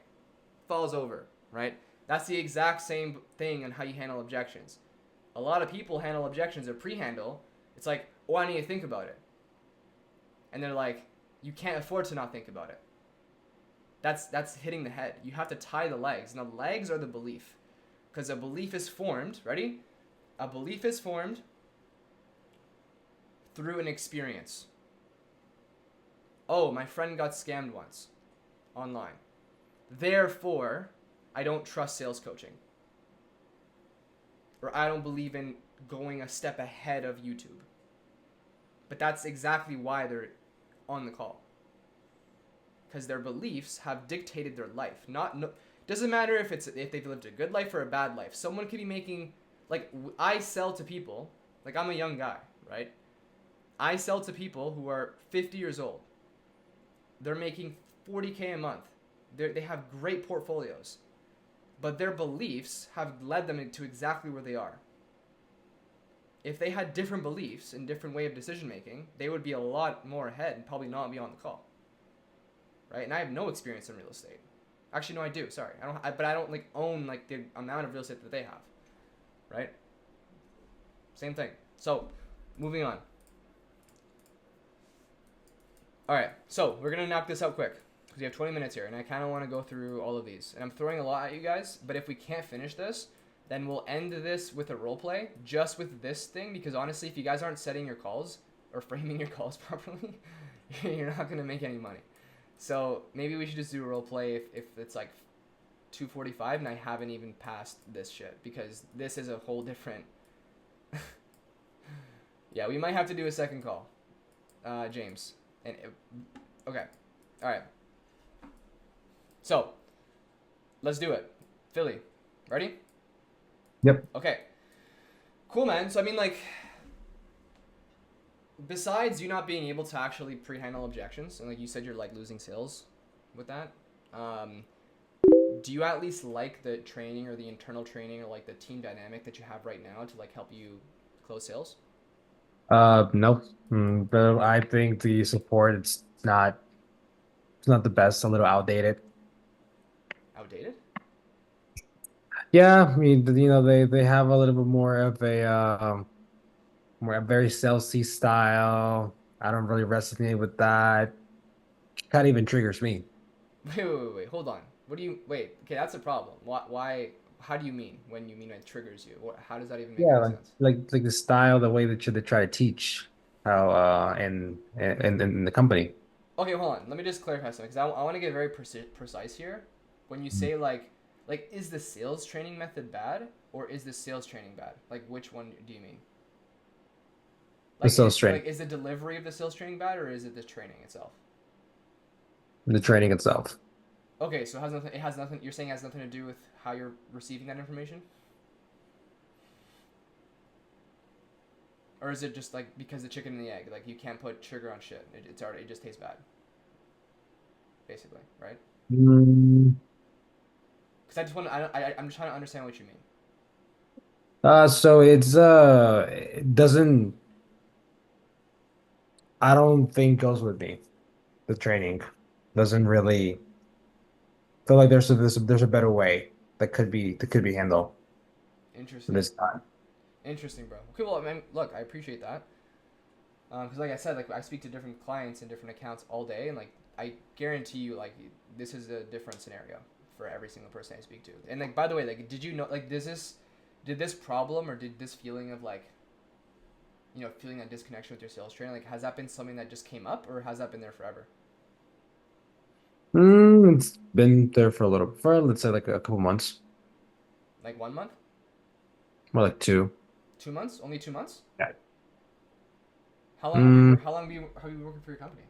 Speaker 3: falls over, right? That's the exact same thing on how you handle objections. A lot of people handle objections or pre-handle. It's like, oh, I need to think about it. And they're like, you can't afford to not think about it. That's hitting the head. You have to tie the legs. Now, the legs are the belief. Because a belief is formed, ready? A belief is formed through an experience. Oh, my friend got scammed once online. Therefore, I don't trust sales coaching. Or I don't believe in going a step ahead of YouTube. But that's exactly why they're on the call. because their beliefs have dictated their life. Doesn't matter if they've lived a good life or a bad life. Someone could be making, like, I sell to people, like, I'm a young guy, right? I sell to people who are 50 years old. They're making 40K a month. They have great portfolios, but their beliefs have led them to exactly where they are. If they had different beliefs and different way of decision making, they would be a lot more ahead and probably not be on the call. Right? And I have no experience in real estate. Actually, no, I do. Sorry, but I don't like own like the amount of real estate that they have. Right? Same thing. So, moving on. All right, so we're gonna knock this out quick because we have 20 minutes here, and I kind of want to go through all of these. And I'm throwing a lot at you guys, but if we can't finish this, then we'll end this with a role play, just with this thing, because honestly, if you guys aren't setting your calls or framing your calls properly, you're not gonna make any money. So maybe we should just do a role play if it's like 2:45 and I haven't even passed this shit, because this is a whole different. Yeah, we might have to do a second call, James. Okay, all right. So, let's do it. Philly, ready?
Speaker 5: Yep.
Speaker 3: Okay. Cool, man. So I mean, like, besides you not being able to actually pre-handle objections, and like you said, you're like losing sales with that. Do you at least like the training or the internal training or like the team dynamic that you have right now to like help you close sales?
Speaker 5: No. But I think the support it's not the best, a little outdated.
Speaker 3: Outdated?
Speaker 5: Yeah, I mean, they have a little bit more of a very salesy style. I don't really resonate with that. Kind of even triggers me.
Speaker 3: Wait. Hold on. What do you wait? Okay, that's a problem. Why? How do you mean when you mean it triggers you? How does that even make
Speaker 5: Yeah,
Speaker 3: any
Speaker 5: like
Speaker 3: sense?
Speaker 5: like the style, the way that they try to teach how in the company.
Speaker 3: Okay, hold on. Let me just clarify something because I want to get very precise here. When you say like is the sales training method bad or is the sales training bad? Like which one do you mean?
Speaker 5: The sales training,
Speaker 3: Like is the delivery of the sales training bad or is it the training itself?
Speaker 5: the training itself.
Speaker 3: Okay, so it has nothing. You're saying it has nothing to do with how you're receiving that information, or is it just like because the chicken and the egg? Like you can't put sugar on shit. It just tastes bad. Basically, right?
Speaker 5: Mm,
Speaker 3: Because I just want I'm just trying to understand what you mean.
Speaker 5: so it doesn't. I don't think goes with me. The training doesn't really feel like there's a better way that could be handled
Speaker 3: Interesting.
Speaker 5: this time.
Speaker 3: Interesting, bro. Okay, well, I mean, look, I appreciate that. Because like I said, like I speak to different clients and different accounts all day, and like I guarantee you, like this is a different scenario for every single person I speak to. And like by the way, like did you know, like did this problem or did this feeling of like, feeling that disconnection with your sales training, like has that been something that just came up or has that been there forever?
Speaker 5: It's been there for let's say like a couple months,
Speaker 3: Like 1 month,
Speaker 5: more like two.
Speaker 3: 2 months, only 2 months.
Speaker 5: Yeah.
Speaker 3: How long have you been working for your company?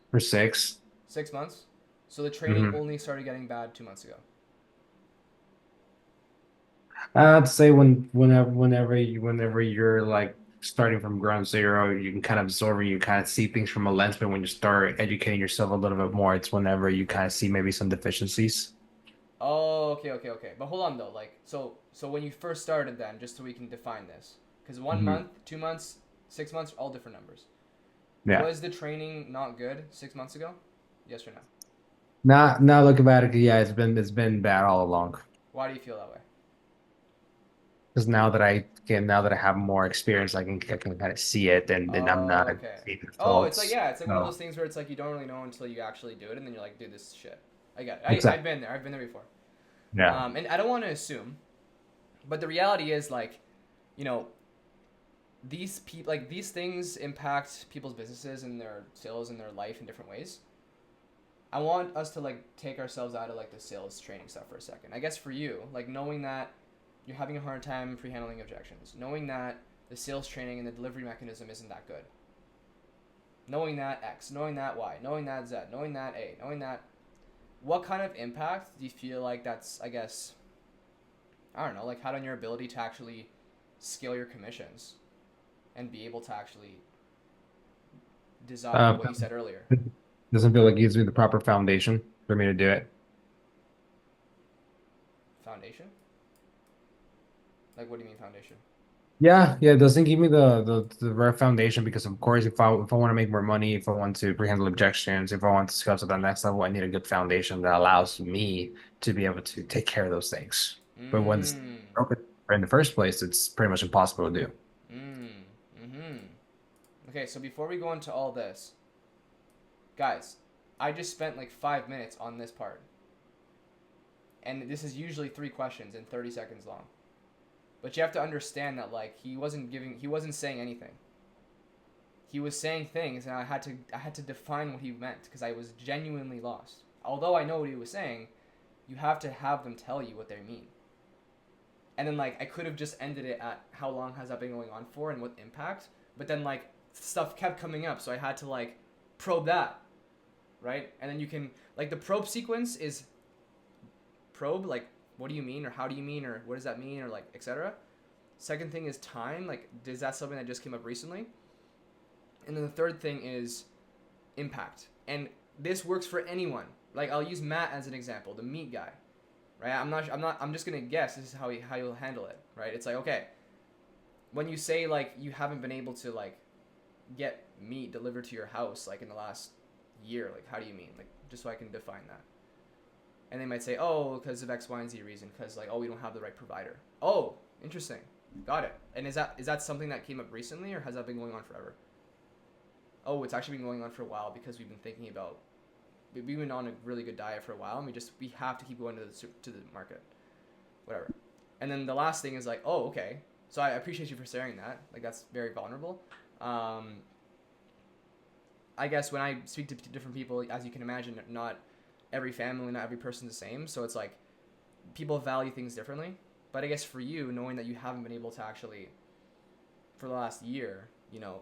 Speaker 5: For 6.
Speaker 3: 6 months. So the training
Speaker 5: Mhm.
Speaker 3: only started getting bad 2 months ago.
Speaker 5: I'd say whenever you're like starting from ground zero, you can kind of absorb and you kind of see things from a lens, but when you start educating yourself a little bit more, it's whenever you kind of see maybe some deficiencies.
Speaker 3: Oh, okay. But hold on though, like so when you first started then, just so we can define this, because 1 month, 2 months, 6 months, all different numbers.
Speaker 5: Yeah.
Speaker 3: Was the training not good 6 months ago? Yes or no?
Speaker 5: Now looking back, yeah, it's been bad all along.
Speaker 3: Why do you feel that way?
Speaker 5: Because now that I have more experience, I can kind of see it, and I'm
Speaker 3: Oh,
Speaker 5: not
Speaker 3: okay.
Speaker 5: seeing the
Speaker 3: Oh, it's like
Speaker 5: results.
Speaker 3: yeah, it's like one of
Speaker 5: No,
Speaker 3: those things where it's like you don't really know until you actually do it, and then you're like, dude, this is shit. I get it. I've
Speaker 5: exactly.
Speaker 3: been there. I've been there before.
Speaker 5: Yeah.
Speaker 3: And I don't want to assume, but the reality is like, you know, these things impact people's businesses and their sales and their life in different ways. I want us to like take ourselves out of like the sales training stuff for a second. I guess for you, like knowing that you're having a hard time pre-handling objections, knowing that the sales training and the delivery mechanism isn't that good. knowing that X, knowing that Y, knowing that Z, knowing that A, knowing that, what kind of impact do you feel like that's, I guess, I don't know, like had on your ability to actually scale your commissions and be able to actually design what you said earlier?
Speaker 5: Doesn't feel like it gives me the proper foundation for me to do it.
Speaker 3: Foundation? Like, what do you mean foundation?
Speaker 5: Yeah, it doesn't give me the right foundation because of course if I want to make more money, if I want to pre-handle objections, if I want to scale to the next level, I need a good foundation that allows me to be able to take care of those things. But when it's broken in the first place, it's pretty much impossible to do.
Speaker 3: Okay, so before we go into all this, guys, I just spent like 5 minutes on this part. And this is usually 3 questions and 30 seconds long. But you have to understand that like he wasn't saying anything. He was saying things and I had to define what he meant because I was genuinely lost. Although I know what he was saying, you have to have them tell you what they mean. And then like I could have just ended it at how long has that been going on for and what impact, but then like stuff kept coming up, so I had to like probe that, right? And then you can like the probe sequence is probe like what do you mean or how do you mean or what does that mean or like etc. Second thing is time, like is that something that just came up recently? And then the third thing is impact. And this works for anyone. Like I'll use Matt as an example, the meat guy. Right? I'm just going to guess this is how you'll handle it, right? It's like, okay, when you say like you haven't been able to like get meat delivered to your house like in the last year, like how do you mean? Like just so I can define that. And they might say, oh, because of X, Y, and Z reason, because like, oh, we don't have the right provider. Oh, interesting. Got it. And is that something that came up recently, or has that been going on forever? Oh, it's actually been going on for a while because we've been thinking about, we've been on a really good diet for a while, and we have to keep going to the market, whatever. And then the last thing is like, oh, okay. So I appreciate you for sharing that. Like that's very vulnerable. I guess when I speak to different people, as you can imagine, not every family, not every person's the same. So it's like people value things differently. But I guess for you, knowing that you haven't been able to actually, for the last year, you know,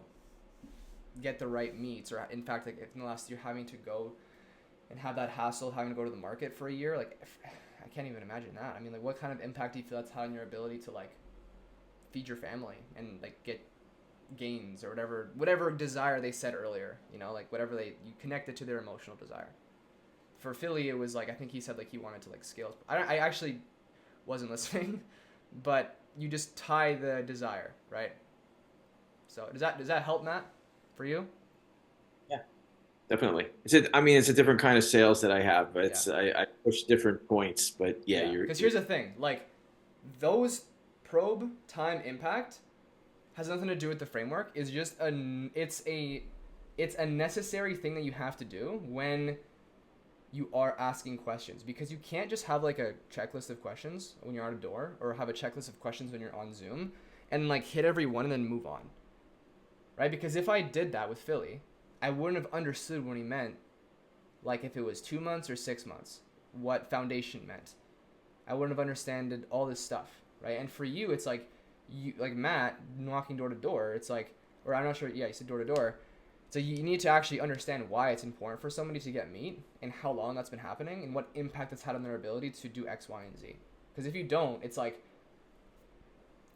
Speaker 3: get the right meats, or in fact, like in the last year having to go and have that hassle of having to go to the market for a year, like I can't even imagine that. I mean, like what kind of impact do you feel that's had on your ability to like feed your family and like get gains or whatever desire they said earlier, you know, like whatever you connected to their emotional desire. For Philly, it was like, I think he said like he wanted to like scale. I actually wasn't listening, but you just tie the desire, right? So does that help, Matt, for you?
Speaker 6: Yeah, definitely. It's a different kind of sales that I have, but I push different points. But yeah.
Speaker 3: Because here's the thing, like those probe time impact has nothing to do with the framework. It's just it's a necessary thing that you have to do when you are asking questions, because you can't just have like a checklist of questions when you're on a door, or have a checklist of questions when you're on Zoom and like hit every one and then move on, right? Because if I did that with Philly, I wouldn't have understood when he meant, like if it was 2 months or 6 months, what foundation meant. I wouldn't have understood all this stuff, right? And for you, it's like you, like Matt knocking door to door, it's like, or I'm not sure, yeah, you said door to door. So you need to actually understand why it's important for somebody to get meat and how long that's been happening and what impact it's had on their ability to do X, Y, and Z. Because if you don't, it's like,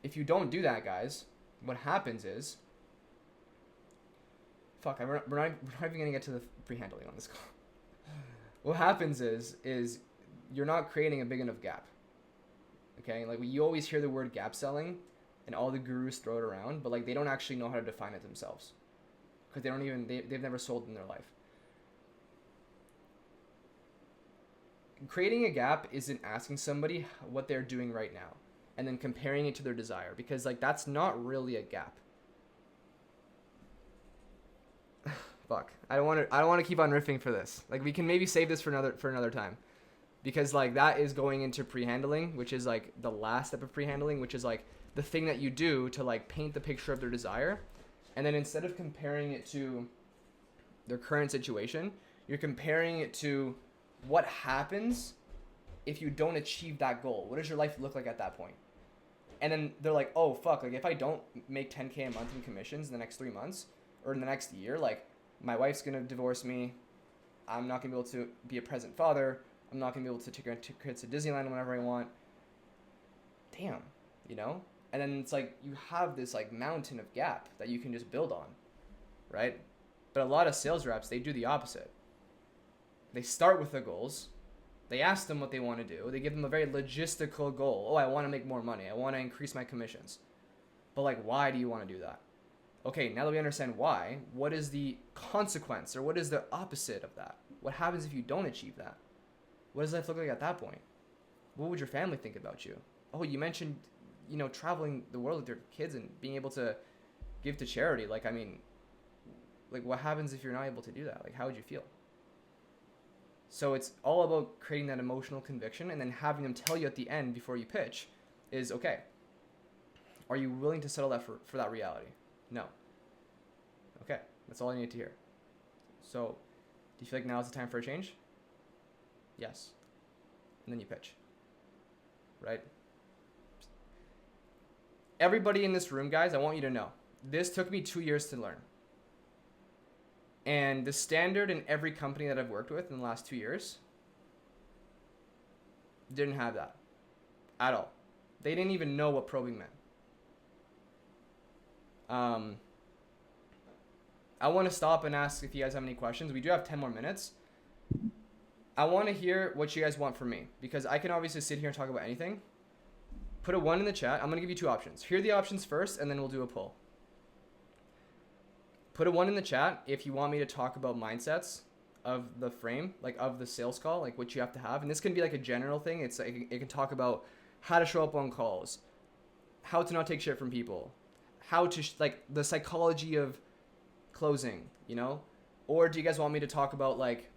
Speaker 3: if you don't do that, guys, what happens is, we're not even going to get to the pre-handling on this call. What happens is you're not creating a big enough gap. Okay? Like you always hear the word gap selling and all the gurus throw it around, but like they don't actually know how to define it themselves. Because they've never sold in their life. Creating a gap isn't asking somebody what they're doing right now and then comparing it to their desire, because like that's not really a gap. Fuck. I don't want to keep on riffing for this. Like we can maybe save this for another time. Because like that is going into pre-handling, which is like the last step of pre-handling, which is like the thing that you do to like paint the picture of their desire. And then instead of comparing it to their current situation, you're comparing it to what happens if you don't achieve that goal. What does your life look like at that point? And then they're like, oh, fuck, like if I don't make 10K a month in commissions in the next 3 months or in the next year, like my wife's gonna divorce me. I'm not gonna be able to be a present father. I'm not gonna be able to take our kids to Disneyland whenever I want. Damn, you know? And then it's like you have this like mountain of gap that you can just build on, right? But a lot of sales reps, they do the opposite. They start with the goals. They ask them what they want to do. They give them a very logistical goal. Oh, I want to make more money. I want to increase my commissions. But like, why do you want to do that? Okay, now that we understand why, what is the consequence or what is the opposite of that? What happens if you don't achieve that? What does life look like at that point? What would your family think about you? Oh, you mentioned, you know, traveling the world with your kids and being able to give to charity. Like, I mean, like what happens if you're not able to do that? Like, how would you feel? So it's all about creating that emotional conviction and then having them tell you at the end before you pitch is, okay, are you willing to settle that for that reality? No. Okay, that's all I need to hear. So, do you feel like now is the time for a change? Yes. And then you pitch. Right? Everybody in this room, guys, I want you to know, this took me 2 years to learn. And the standard in every company that I've worked with in the last 2 years didn't have that at all. They didn't even know what probing meant. I want to stop and ask if you guys have any questions. We do have 10 more minutes. I want to hear what you guys want from me because I can obviously sit here and talk about anything. Put a 1 in the chat. I'm going to give you 2 options. Hear the options first and then we'll do a poll. Put a 1 in the chat if you want me to talk about mindsets of the frame, like of the sales call, like what you have to have. And this can be like a general thing. It's like, it can talk about how to show up on calls, how to not take shit from people, how to like the psychology of closing, you know? Or do you guys want me to talk about like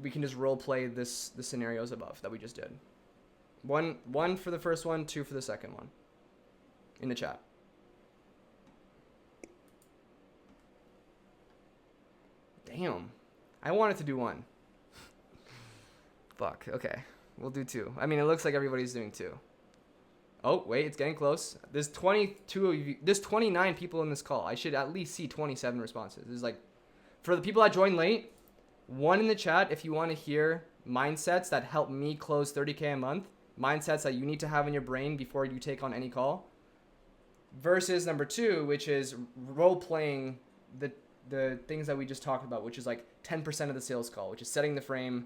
Speaker 3: we can just role play the scenarios above that we just did. One for the first one, 2 for the second one in the chat. Damn. I wanted to do 1. Fuck. Okay. We'll do 2. I mean, it looks like everybody's doing 2. Oh, wait. It's getting close. There's 22 of you. There's 29 people in this call. I should at least see 27 responses. There's like, for the people that joined late, 1 in the chat if you want to hear mindsets that help me close 30K a month. Mindsets that you need to have in your brain before you take on any call. Versus number 2, which is role-playing the things that we just talked about, which is like 10% of the sales call, which is setting the frame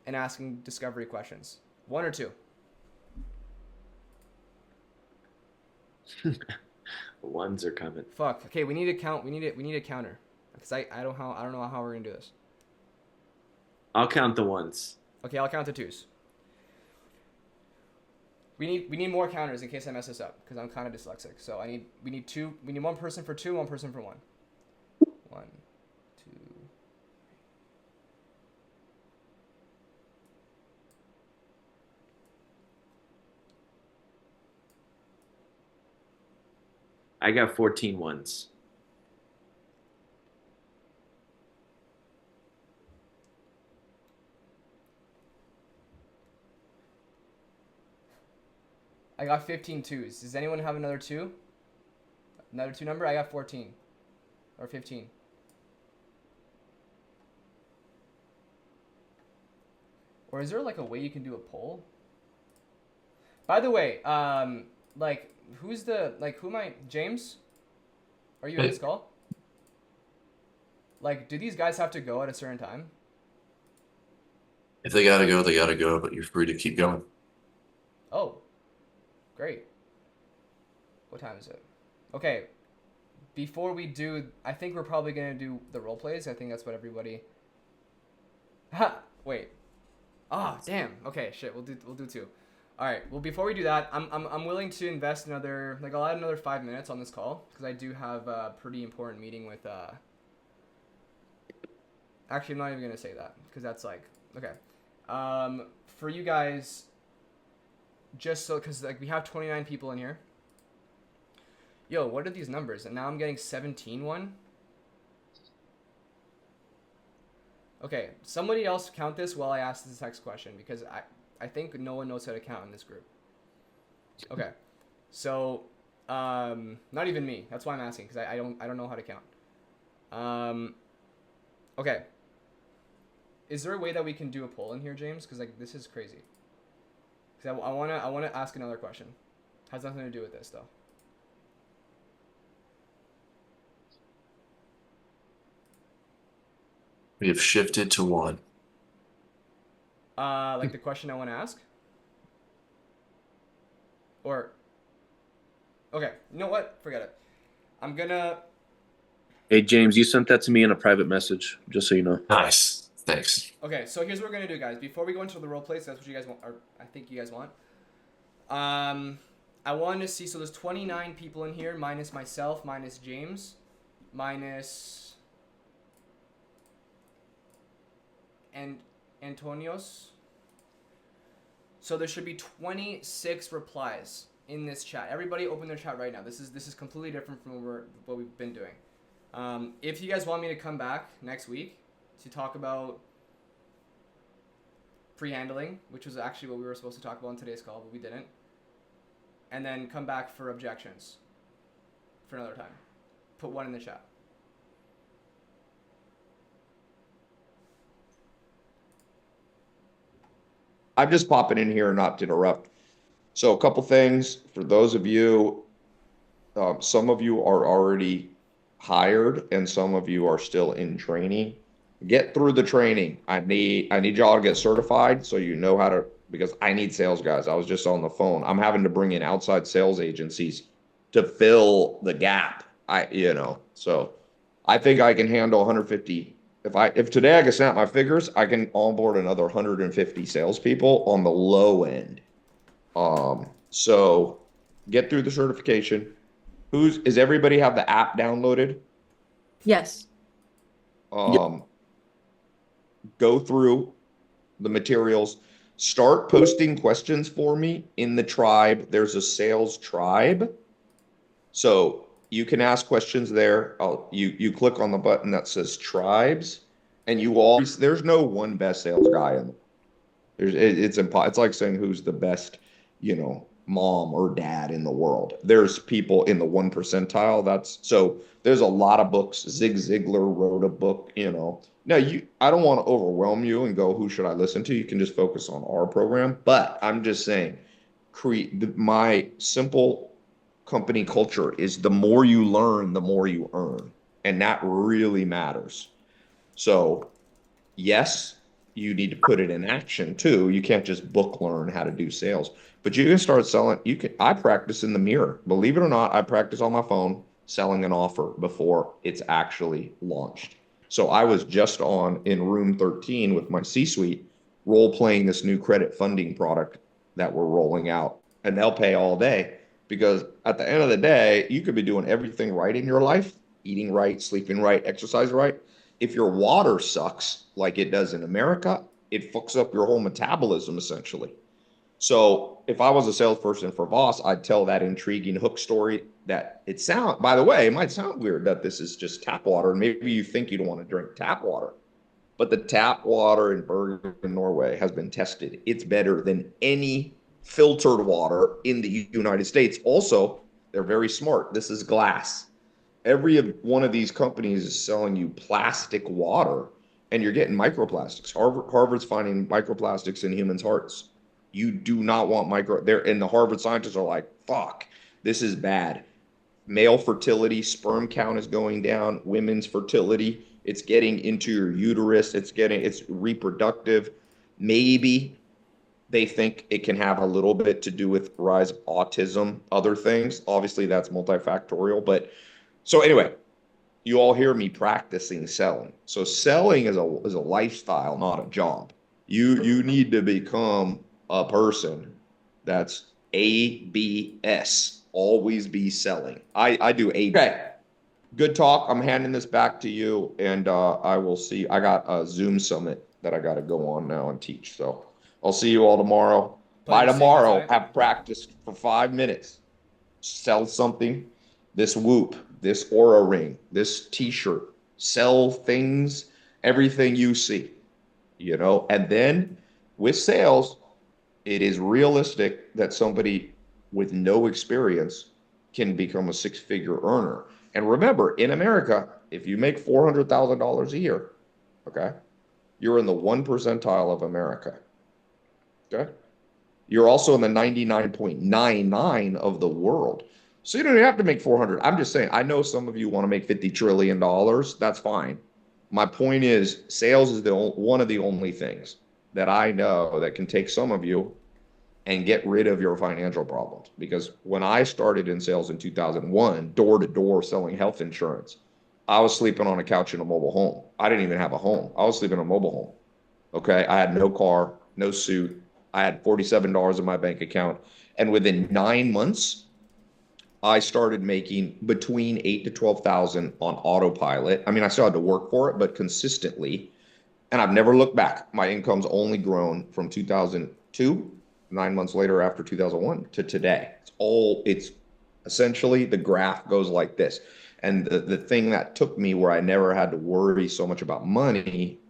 Speaker 3: and asking discovery questions. 1 or 2?
Speaker 6: Ones are coming.
Speaker 3: Fuck. Okay, we need a count. We need a counter because I don't know how we're gonna do this.
Speaker 6: I'll count the ones.
Speaker 3: Okay, I'll count the 2s. We need more counters in case I mess this up because I'm kind of dyslexic. So we need 2. We need 1 person for 2, 1 person for 1. 1, 2.
Speaker 6: I got 14 ones.
Speaker 3: I got 15 2s. Does anyone have another 2? Another 2 number? I got 14 or 15. Or is there like a way you can do a poll? By the way, like who am I? James? Are you in this call? Like, do these guys have to go at a certain time?
Speaker 4: If they gotta go, they gotta go, but you're free to keep going.
Speaker 3: Oh, great. What time is it? Okay, before we do, I think we're probably gonna do the role plays. I think that's what everybody. Ha! Wait. Ah, damn. Okay, shit. We'll do 2. All right. Well, before we do that, I'm willing to invest another I'll add another 5 minutes on this call because I do have a pretty important meeting with. Actually, I'm not even gonna say that because that's like okay. For you guys, just so because like we have 29 people in here. Yo, what are these numbers? And now I'm getting 17-1. Okay, somebody else count this while I ask this next question because I think no one knows how to count in this group. Okay, so Not even me. That's why I'm asking, because I don't know how to count. Okay. Is there a way that we can do a poll in here, James? Because like this is crazy. Because I wanna ask another question. Has nothing to do with this though.
Speaker 4: We have shifted to one.
Speaker 3: Like the question I want to ask? Or okay, you know what? Forget it. I'm gonna
Speaker 11: Hey James, you sent that to me in a private message, just so you know.
Speaker 4: Nice. Thanks.
Speaker 3: Okay, so here's what we're gonna do, guys. Before we go into the role plays, that's what you guys want, or I think you guys want. I wanted to see. So there's 29 people in here, minus myself, minus James, minus and Antonios. So there should be 26 replies in this chat. Everybody, open their chat right now. This is completely different from what we've been doing. If you guys want me to come back next week to talk about pre-handling, which was actually what we were supposed to talk about in today's call, but we didn't, and then come back for objections for another time, put one in the chat.
Speaker 1: I'm just popping in here not to interrupt. So a couple things for those of you, some of you are already hired and some of you are still in training. Get through the training. I need y'all to get certified so you know how to, because I need sales guys. I was just on the phone. I'm having to bring in outside sales agencies to fill the gap. So I think I can handle 150. If today I can snap my figures, I can onboard another 150 salespeople on the low end. So get through the certification. Is everybody have the app downloaded?
Speaker 10: Yes.
Speaker 1: Go through the materials, start posting questions for me in the tribe. There's a sales tribe. So you can ask questions there. You click on the button that says tribes and there's no one best sales guy in it's like saying who's the best, mom or dad in the world. There's people in the 1 percentile. So there's a lot of books. Zig Ziglar wrote a book, Now I don't want to overwhelm you and go, who should I listen to? You can just focus on our program. But I'm just saying, my simple company culture is the more you learn, the more you earn. And that really matters. So yes, you need to put it in action too. You can't just book learn how to do sales, but you can start selling. I practice in the mirror. Believe it or not, I practice on my phone selling an offer before it's actually launched. So I was just in room 13 with my C-suite role playing this new credit funding product that we're rolling out, and they'll pay all day because at the end of the day, you could be doing everything right in your life, eating right, sleeping right, exercise right. If your water sucks like it does in America, it fucks up your whole metabolism essentially. So if I was a salesperson for Voss, I'd tell that intriguing hook story that by the way, it might sound weird that this is just tap water. And maybe you think you don't want to drink tap water, but the tap water in Bergen, Norway has been tested. It's better than any filtered water in the United States. Also, they're very smart. This is glass. Every one of these companies is selling you plastic water and you're getting microplastics. Harvard's finding microplastics in humans' hearts. You do not want and the Harvard scientists are like, fuck, this is bad. Male fertility, sperm count is going down. Women's fertility, it's getting into your uterus. It's reproductive. Maybe they think it can have a little bit to do with rise of autism, other things. Obviously, that's multifactorial, but so anyway, you all hear me practicing selling. So selling is a lifestyle, not a job. You need to become a person that's ABS, always be selling. I do A. Okay, good talk. I'm handing this back to you, and I will see. I got a Zoom summit that I got to go on now and teach. So I'll see you all tomorrow. By tomorrow, have practiced for 5 minutes. Sell something. This Whoop, this Aura ring, this T-shirt, sell things, everything you see, and then with sales, it is realistic that somebody with no experience can become a six-figure earner. And remember, in America, if you make $400,000 a year, okay, you're in the 1 percentile of America. Okay. You're also in the 99.99 of the world. So you don't even have to make 400. I'm just saying, I know some of you want to make $50 trillion. That's fine. My point is, sales is one of the only things that I know that can take some of you and get rid of your financial problems. Because when I started in sales in 2001, door to door selling health insurance, I was sleeping on a couch in a mobile home. I didn't even have a home. I was sleeping in a mobile home. Okay. I had no car, no suit. I had $47 in my bank account. And within 9 months, I started making between 8 to 12,000 on autopilot. I mean, I still had to work for it, but consistently. And I've never looked back. My income's only grown from 2002, 9 months later after 2001 to today. It's essentially the graph goes like this. And the thing that took me where I never had to worry so much about money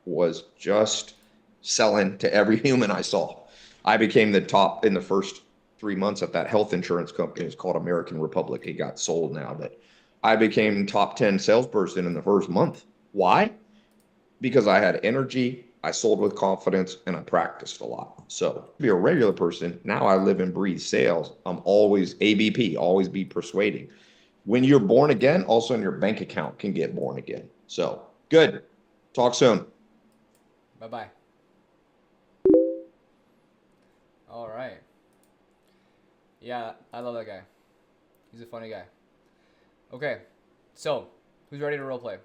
Speaker 1: was just selling to every human I saw. I became the top in the first 3 months at that health insurance company. It's called American Republic. It got sold now, but I became top 10 salesperson in the first month. Why? Because I had energy, I sold with confidence, and I practiced a lot. So to be a regular person, now I live and breathe sales. I'm always ABP, always be persuading. When you're born again, also in your bank account can get born again. So good. Talk soon.
Speaker 3: Bye-bye. All right. Yeah, I love that guy. He's a funny guy. Okay, so who's ready to roleplay?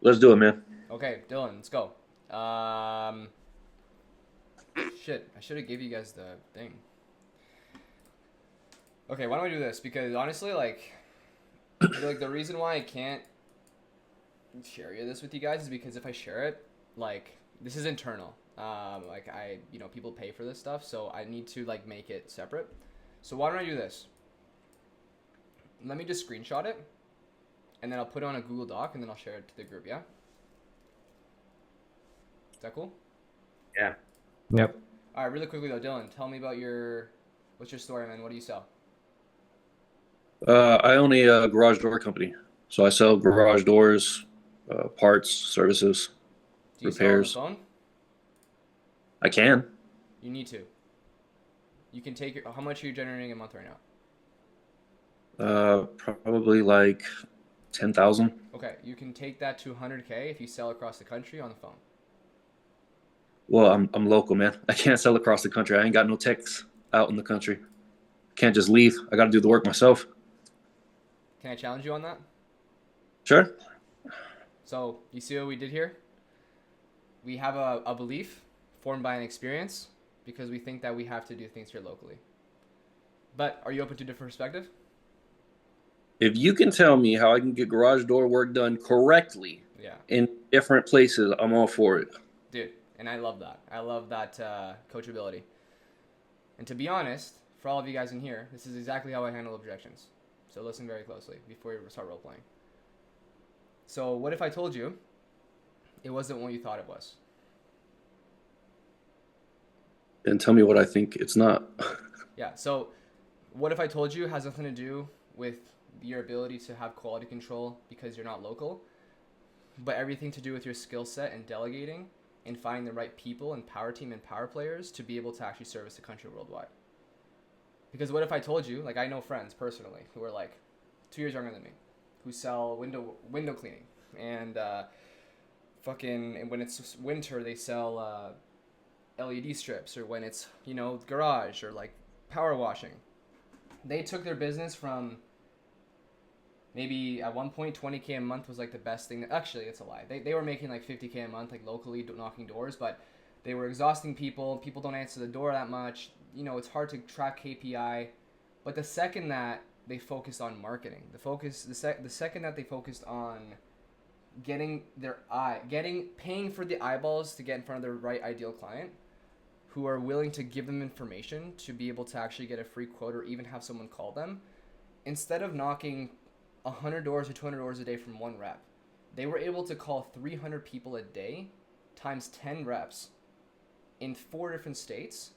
Speaker 11: Let's do it, man.
Speaker 3: Okay, Dylan, let's go. Shit, I should have gave you guys the thing. Okay, why don't we do this? Because honestly, like the reason why I can't share this with you guys is because if I share it, like, this is internal. Like, people pay for this stuff, so I need to, like, make it separate. So why don't I do this? Let me just screenshot it, and then I'll put it on a Google Doc, and then I'll share it to the group, yeah? Is that cool?
Speaker 11: Yeah.
Speaker 5: Yep.
Speaker 3: All right, really quickly, though, Dylan, tell me about what's your story, man? What do you sell?
Speaker 11: I own a garage door company. So I sell garage doors, parts, services,
Speaker 3: Do you
Speaker 11: repairs.
Speaker 3: sell on the phone?
Speaker 11: I can.
Speaker 3: You need to. You can take how much are you generating a month right now?
Speaker 11: Probably like 10,000.
Speaker 3: Okay, you can take that to 100K if you sell across the country on the phone.
Speaker 11: Well, I'm local, man. I can't sell across the country. I ain't got no techs out in the country. Can't just leave. I got to do the work myself.
Speaker 3: Can I challenge you on that?
Speaker 11: Sure.
Speaker 3: So, you see what we did here? We have a belief formed by an experience because we think that we have to do things here locally. But are you open to different perspective?
Speaker 11: If you can tell me how I can get garage door work done correctly
Speaker 3: Yeah.
Speaker 11: in different places, I'm all for it.
Speaker 3: Dude, and I love that. I love that coachability. And to be honest, for all of you guys in here, this is exactly how I handle objections. So listen very closely before you start role-playing. So what if I told you it wasn't what you thought it was?
Speaker 11: And tell me what I think it's not.
Speaker 3: Yeah, so what if I told you it has nothing to do with your ability to have quality control because you're not local, but everything to do with your skill set and delegating and finding the right people and power team and power players to be able to actually service the country worldwide? Because what if I told you, like, I know friends personally who are like 2 years younger than me, who sell window cleaning, and and when it's winter they sell LED strips, or when it's garage or like power washing. They took their business from maybe at one point 20K a month was like the best thing. Actually, it's a lie. They were making like 50K a month, like locally knocking doors, but they were exhausting people. People don't answer the door that much. It's hard to track KPI. But the second that they focused on marketing, the second that they focused on paying for the eyeballs to get in front of the right ideal client, who are willing to give them information to be able to actually get a free quote or even have someone call them, instead of knocking 100 doors or 200 doors a day from one rep, they were able to call 300 people a day times 10 reps in 4 different states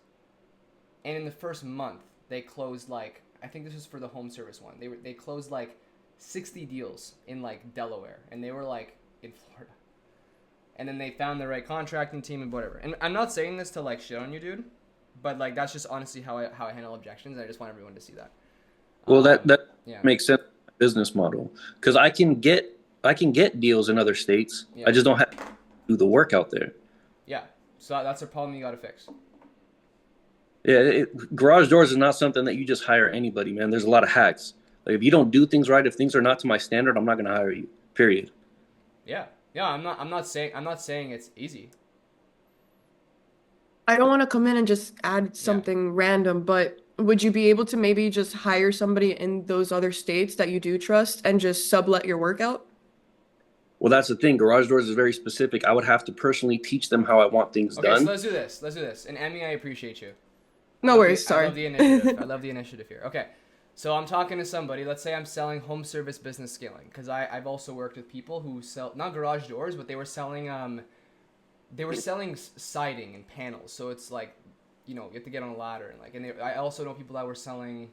Speaker 3: and in the first month they closed like, I think this was for the home service one. They closed like 60 deals in like Delaware, and they were like in Florida. And then they found the right contracting team and whatever. And I'm not saying this to like shit on you, dude, but like that's just honestly how I handle objections. And I just want everyone to see that.
Speaker 11: Well, that
Speaker 3: Yeah.
Speaker 11: makes sense. Business model, because I can get deals in other states.
Speaker 3: Yeah.
Speaker 11: I just don't have to do the work out there.
Speaker 3: Yeah. So that's a problem you got to fix.
Speaker 11: Yeah, garage doors is not something that you just hire anybody, man. There's a lot of hacks. Like if you don't do things right, if things are not to my standard, I'm not going to hire you. Period.
Speaker 3: Yeah. Yeah. I'm not saying it's easy.
Speaker 10: I don't want to come in and just add something random, but would you be able to maybe just hire somebody in those other states that you do trust and just sublet your work out?
Speaker 11: Well, that's the thing. Garage doors is very specific. I would have to personally teach them how I want things
Speaker 3: Okay,
Speaker 11: done.
Speaker 3: so let's do this. And Emmy, I appreciate you.
Speaker 10: No worries, sorry.
Speaker 3: I love the initiative. I love the initiative here. Okay, so I'm talking to somebody. Let's say I'm selling home service business scaling, because I've also worked with people who sell not garage doors, but they were selling siding and panels. So it's like, you know, you have to get on a ladder and like. And I also know people that were selling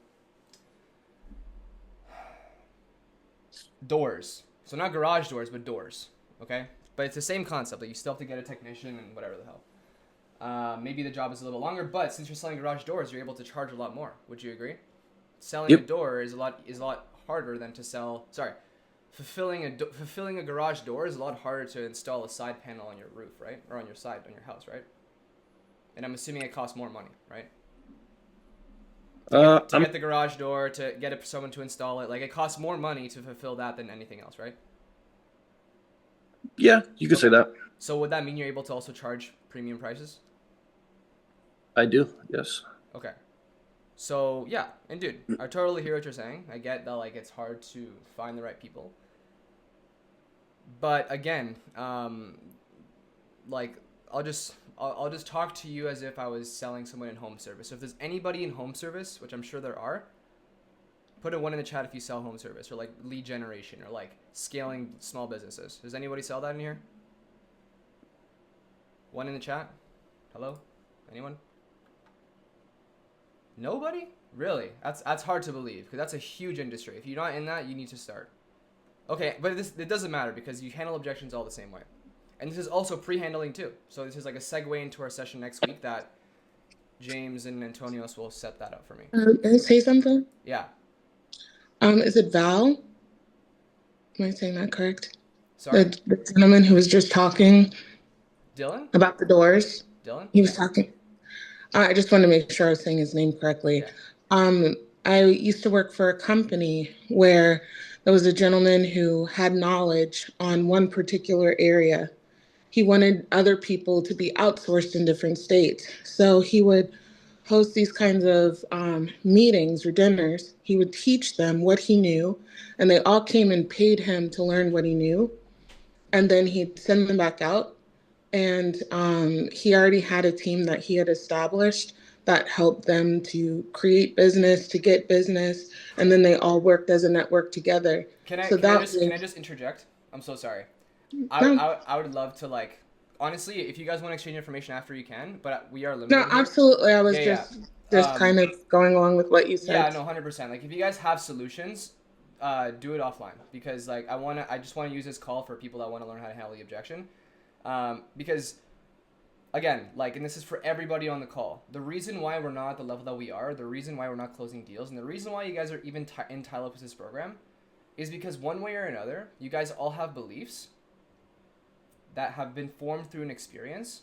Speaker 3: doors. So not garage doors, but doors. Okay, but it's the same concept. Like you still have to get a technician and whatever the hell. Maybe the job is a little longer, but since you're selling garage doors, you're able to charge a lot more. Would you agree? Selling a door is a lot harder than to sell. Sorry, fulfilling a garage door is a lot harder to install a side panel on your roof, right, or on your side on your house, right? And I'm assuming it costs more money, right? To get the garage door, to get someone to install it, like it costs more money to fulfill that than anything else, right?
Speaker 11: Yeah, you could say that.
Speaker 3: So would that mean you're able to also charge premium prices?
Speaker 11: I do, yes.
Speaker 3: Okay. So yeah, and dude, I totally hear what you're saying. I get that like it's hard to find the right people. But again, like I'll just talk to you as if I was selling someone in home service. So if there's anybody in home service, which I'm sure there are, put a 1 in the chat if you sell home service or like lead generation or like scaling small businesses. Does anybody sell that in here? 1 in the chat. Hello? Anyone? Nobody? Really? That's hard to believe because that's a huge industry. If you're not in that, you need to start. Okay, but it doesn't matter because you handle objections all the same way. And this is also pre-handling too. So this is like a segue into our session next week that James and Antonios will set that up for me.
Speaker 12: Can I say something?
Speaker 3: Yeah.
Speaker 12: Is it Val? Am I saying that correct?
Speaker 3: Sorry?
Speaker 12: The gentleman who was just talking
Speaker 3: Dylan?
Speaker 12: about the doors.
Speaker 3: Dylan?
Speaker 12: He was talking. I just wanted to make sure I was saying his name correctly.
Speaker 3: Yeah.
Speaker 12: I used to work for a company where there was a gentleman who had knowledge on one particular area. He wanted other people to be outsourced in different states. So he would host these kinds of meetings or dinners. He would teach them what he knew, and they all came and paid him to learn what he knew. And then he'd send them back out. And he already had a team that he had established that helped them to create business, to get business, and then they all worked as a network together.
Speaker 3: Can I just interject? I'm so sorry. I would love to like, honestly, if you guys want to exchange information after you can, but we are limited.
Speaker 12: No, absolutely. I was just kind of going along with what you said.
Speaker 3: Yeah, no, 100%. Like if you guys have solutions, do it offline because like I just want to use this call for people that want to learn how to handle the objection. Because again, like, and this is for everybody on the call, the reason why we're not at the level that we are, the reason why we're not closing deals, and the reason why you guys are even in Tai Lopez's program is because one way or another, you guys all have beliefs that have been formed through an experience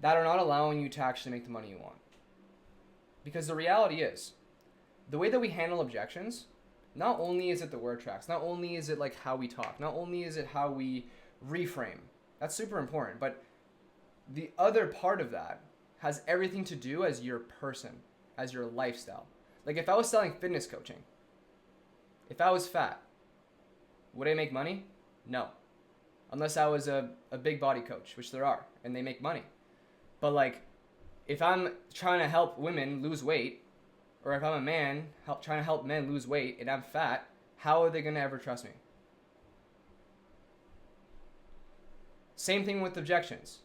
Speaker 3: that are not allowing you to actually make the money you want. Because the reality is, the way that we handle objections, not only is it the word tracks, not only is it like how we talk, not only is it how we reframe, that's super important, but the other part of that has everything to do as your person, as your lifestyle. Like if I was selling fitness coaching, if I was fat, would I make money? No. Unless I was a big body coach, which there are, and they make money. But like, if I'm trying to help women lose weight, or if I'm a man trying to help men lose weight and I'm fat, how are they going to ever trust me? Same thing with objections.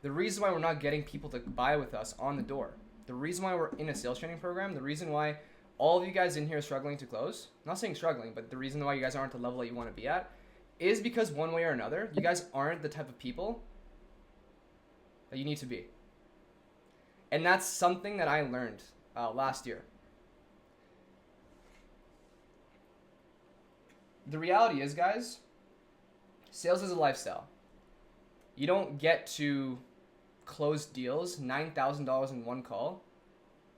Speaker 3: The reason why we're not getting people to buy with us on the door, the reason why we're in a sales training program, the reason why all of you guys in here are struggling to close, I'm not saying struggling, but the reason why you guys aren't the level that you want to be at is because one way or another, you guys aren't the type of people that you need to be. And that's something that I learned last year. The reality is, guys, sales is a lifestyle. You don't get to close deals, $9,000 in one call,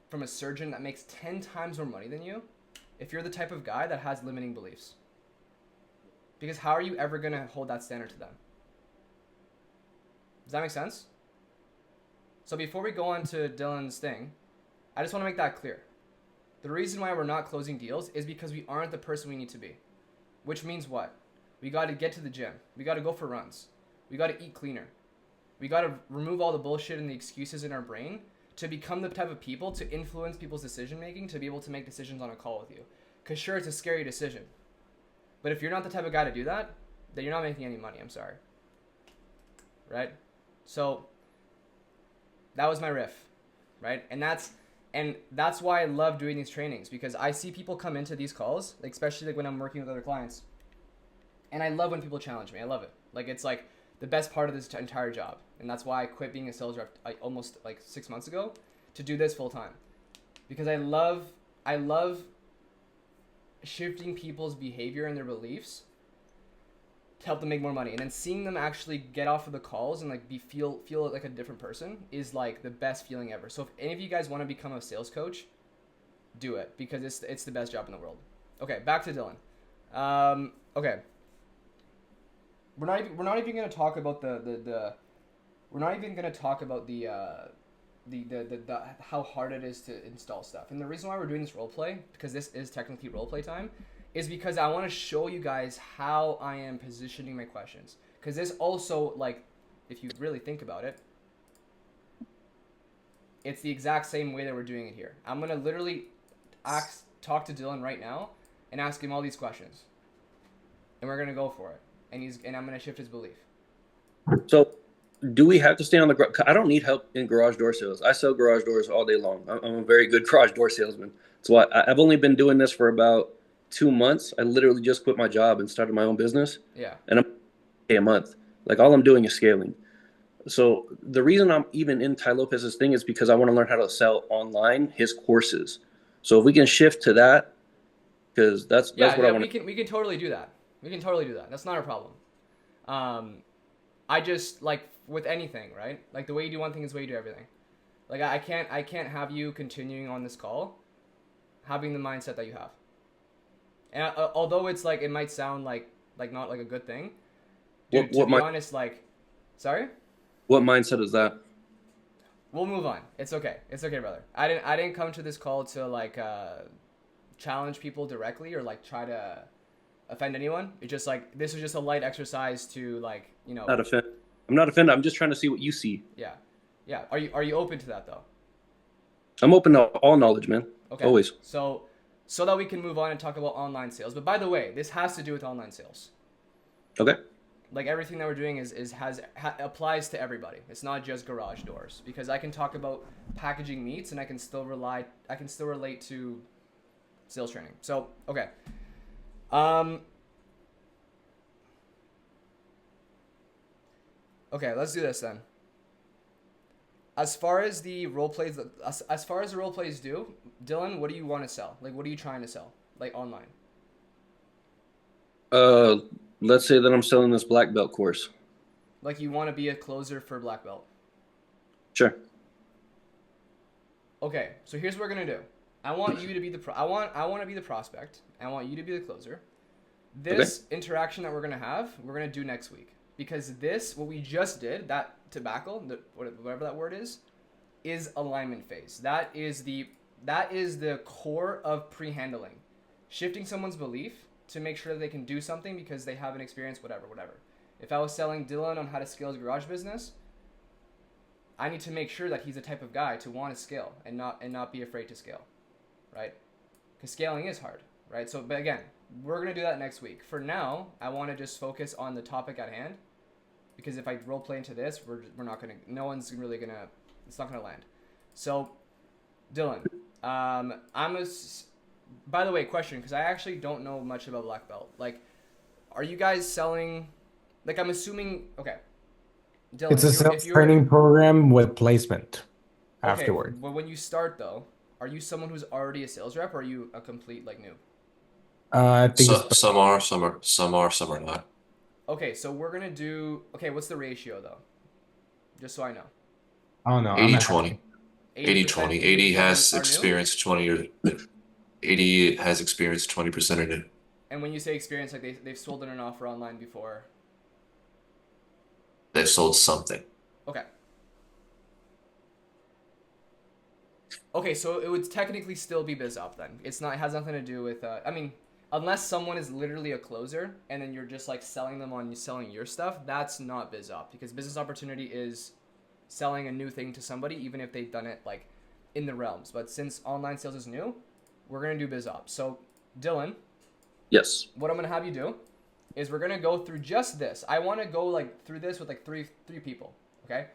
Speaker 3: from a surgeon that makes 10 times more money than you if you're the type of guy that has limiting beliefs. Because how are you ever going to hold that standard to them? Does that make sense? So before we go on to Dylan's thing, I just want to make that clear. The reason why we're not closing deals is because we aren't the person we need to be. Which means what? We got to get to the gym. We got to go for runs. We got to eat cleaner. We got to remove all the bullshit and the excuses in our brain to become the type of people to influence people's decision making, to be able to make decisions on a call with you. Because sure, it's a scary decision. But if you're not the type of guy to do that, then you're not making any money. I'm sorry. Right? So that was my riff. Right? And that's why I love doing these trainings, because I see people come into these calls, like especially like when I'm working with other clients. And I love when people challenge me. I love it. Like, it's like the best part of this entire job. And that's why I quit being a sales rep almost like 6 months ago to do this full time. Because I love shifting people's behavior and their beliefs to help them make more money. And then seeing them actually get off of the calls and like feel like a different person is like the best feeling ever. So if any of you guys want to become a sales coach, do it, because it's the best job in the world. Okay, back to Dylan. Okay. We're not even going to talk about the how hard it is to install stuff. And the reason why we're doing this role play, because this is technically role play time, is because I want to show you guys how I am positioning my questions. Because this also, like, if you really think about it, it's the exact same way that we're doing it here. I'm going to literally talk to Dylan right now and ask him all these questions. And we're going to go for it. And I'm going to shift his belief.
Speaker 11: So do we have to stay on the garage? I don't need help in garage door sales. I sell garage doors all day long. I'm a very good garage door salesman. So I've only been doing this for about 2 months. I literally just quit my job and started my own business.
Speaker 3: Yeah.
Speaker 11: And I'm a month. Like, all I'm doing is scaling. So the reason I'm even in Tai Lopez's thing is because I want to learn how to sell online his courses. So if we can shift to that, because that's what I want.
Speaker 3: We can totally do that. We can totally do that. That's not a problem. I just, like, with anything, right? Like, the way you do one thing is the way you do everything. Like, I can't have you continuing on this call having the mindset that you have. And although it's like, it might sound like not like a good thing, dude, to be honest, like, sorry?
Speaker 11: What mindset is that?
Speaker 3: We'll move on. It's okay. It's okay, brother. I didn't come to this call to like challenge people directly or like try to offend anyone. It's just like, this was just a light exercise to, like, you know.
Speaker 11: I'm not offended. I'm just trying to see what you see.
Speaker 3: Yeah. Yeah. Are you open to that though?
Speaker 11: I'm open to all knowledge, man. Okay. Always.
Speaker 3: So that we can move on and talk about online sales. But by the way, this has to do with online sales.
Speaker 11: Okay.
Speaker 3: Like, everything that we're doing applies to everybody. It's not just garage doors, because I can talk about packaging meats and I can still relate to sales training. So, okay. Okay, let's do this then. As far as the role plays do, Dylan, what do you want to sell? Like, what are you trying to sell? Like, online?
Speaker 11: Let's say that I'm selling this black belt course.
Speaker 3: Like, you want to be a closer for black belt?
Speaker 11: Sure.
Speaker 3: Okay, so here's what we're gonna do. I want you to be I want to be the prospect. I want you to be the closer. This interaction that we're gonna have, we're gonna do next week, because what we just did, that tobacco, whatever that word is alignment phase. That is the core of pre-handling, shifting someone's belief to make sure that they can do something because they have an experience, whatever. If I was selling Dylan on how to scale his garage business, I need to make sure that he's the type of guy to want to scale and not be afraid to scale, right? Because scaling is hard, right? So, but again, we're going to do that next week. For now, I want to just focus on the topic at hand, because if I role play into this, we're not gonna. No one's really gonna. It's not gonna land. So, Dylan, by the way, question, because I actually don't know much about black belt. Like, are you guys selling? Like, I'm assuming. Okay, Dylan,
Speaker 5: It's a
Speaker 3: if
Speaker 5: sales
Speaker 3: you're
Speaker 5: training program with placement
Speaker 3: okay,
Speaker 5: afterward.
Speaker 3: but when you start though, are you someone who's already a sales rep, or are you a complete like noob?
Speaker 5: I think it's
Speaker 4: Some are, some are not.
Speaker 3: Okay, so we're gonna do. Okay, what's the ratio though? Just so I know.
Speaker 5: I don't know. I'm
Speaker 4: 80
Speaker 5: a
Speaker 4: 20. 80
Speaker 3: 80%,
Speaker 4: 20. 80 has
Speaker 3: are new.
Speaker 4: experience, 80 has experience, 20% are new.
Speaker 3: And when you say experience, like they've sold in an offer online before.
Speaker 4: They've sold something.
Speaker 3: Okay. Okay, so it would technically still be biz op then. It's not. It has nothing to do with. I mean, unless someone is literally a closer and then you're just like selling them on selling your stuff, that's not biz op, because business opportunity is selling a new thing to somebody, even if they've done it like in the realms. But since online sales is new, we're gonna do biz op. So, Dylan.
Speaker 11: Yes.
Speaker 3: What I'm gonna have you do is we're gonna go through just this. I want to go like through this with like three people. Okay.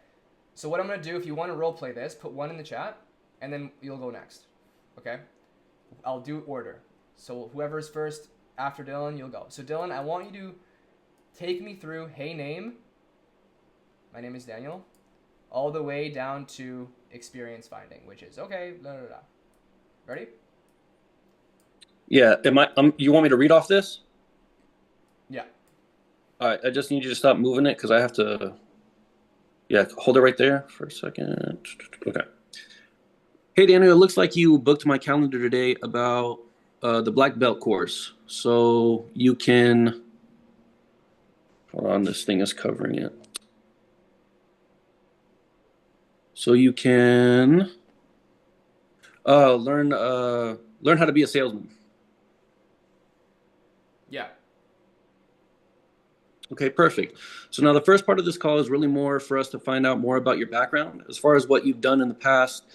Speaker 3: So what I'm gonna do, if you want to role play this, put one in the chat, and then you'll go next. Okay. I'll do order. So whoever's first after Dylan, you'll go. So Dylan, I want you to take me through hey name. My name is Daniel. All the way down to experience finding, which is okay. Blah, blah, blah. Ready?
Speaker 11: Yeah. Am I? You want me to read off this?
Speaker 3: Yeah.
Speaker 11: All right. I just need you to stop moving it because I have to. Yeah. Hold it right there for a second. Okay. Hey Daniel, it looks like you booked my calendar today about the black belt course. So you can. Hold on, this thing is covering it. So you can learn how to be a salesman.
Speaker 3: Yeah.
Speaker 11: Okay, perfect. So now the first part of this call is really more for us to find out more about your background, as far as what you've done in the past,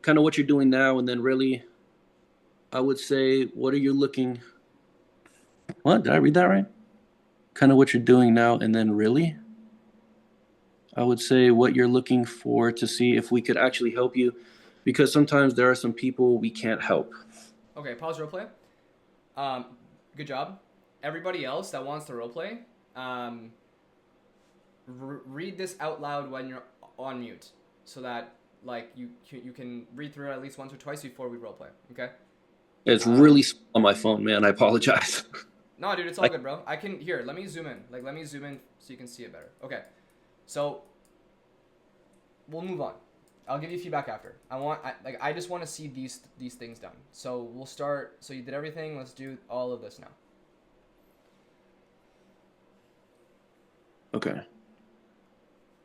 Speaker 11: kind of what you're doing now, and then really, I would say, what are you looking? What, did I read that right? Kind of what you're doing now, and then really, I would say what you're looking for to see if we could actually help you, because sometimes there are some people we can't help.
Speaker 3: Okay, pause roleplay. Good job. Everybody else that wants to roleplay, read this out loud when you're on mute, so that like you can read through it at least once or twice before we roleplay. Okay.
Speaker 11: It's really small on my phone, man. I apologize.
Speaker 3: No, dude, it's all good, bro. I can here. Let me zoom in. Let me zoom in so you can see it better. Okay. So we'll move on. I'll give you feedback after. I just want to see these things done. So we'll start. So you did everything. Let's do all of this now.
Speaker 11: Okay.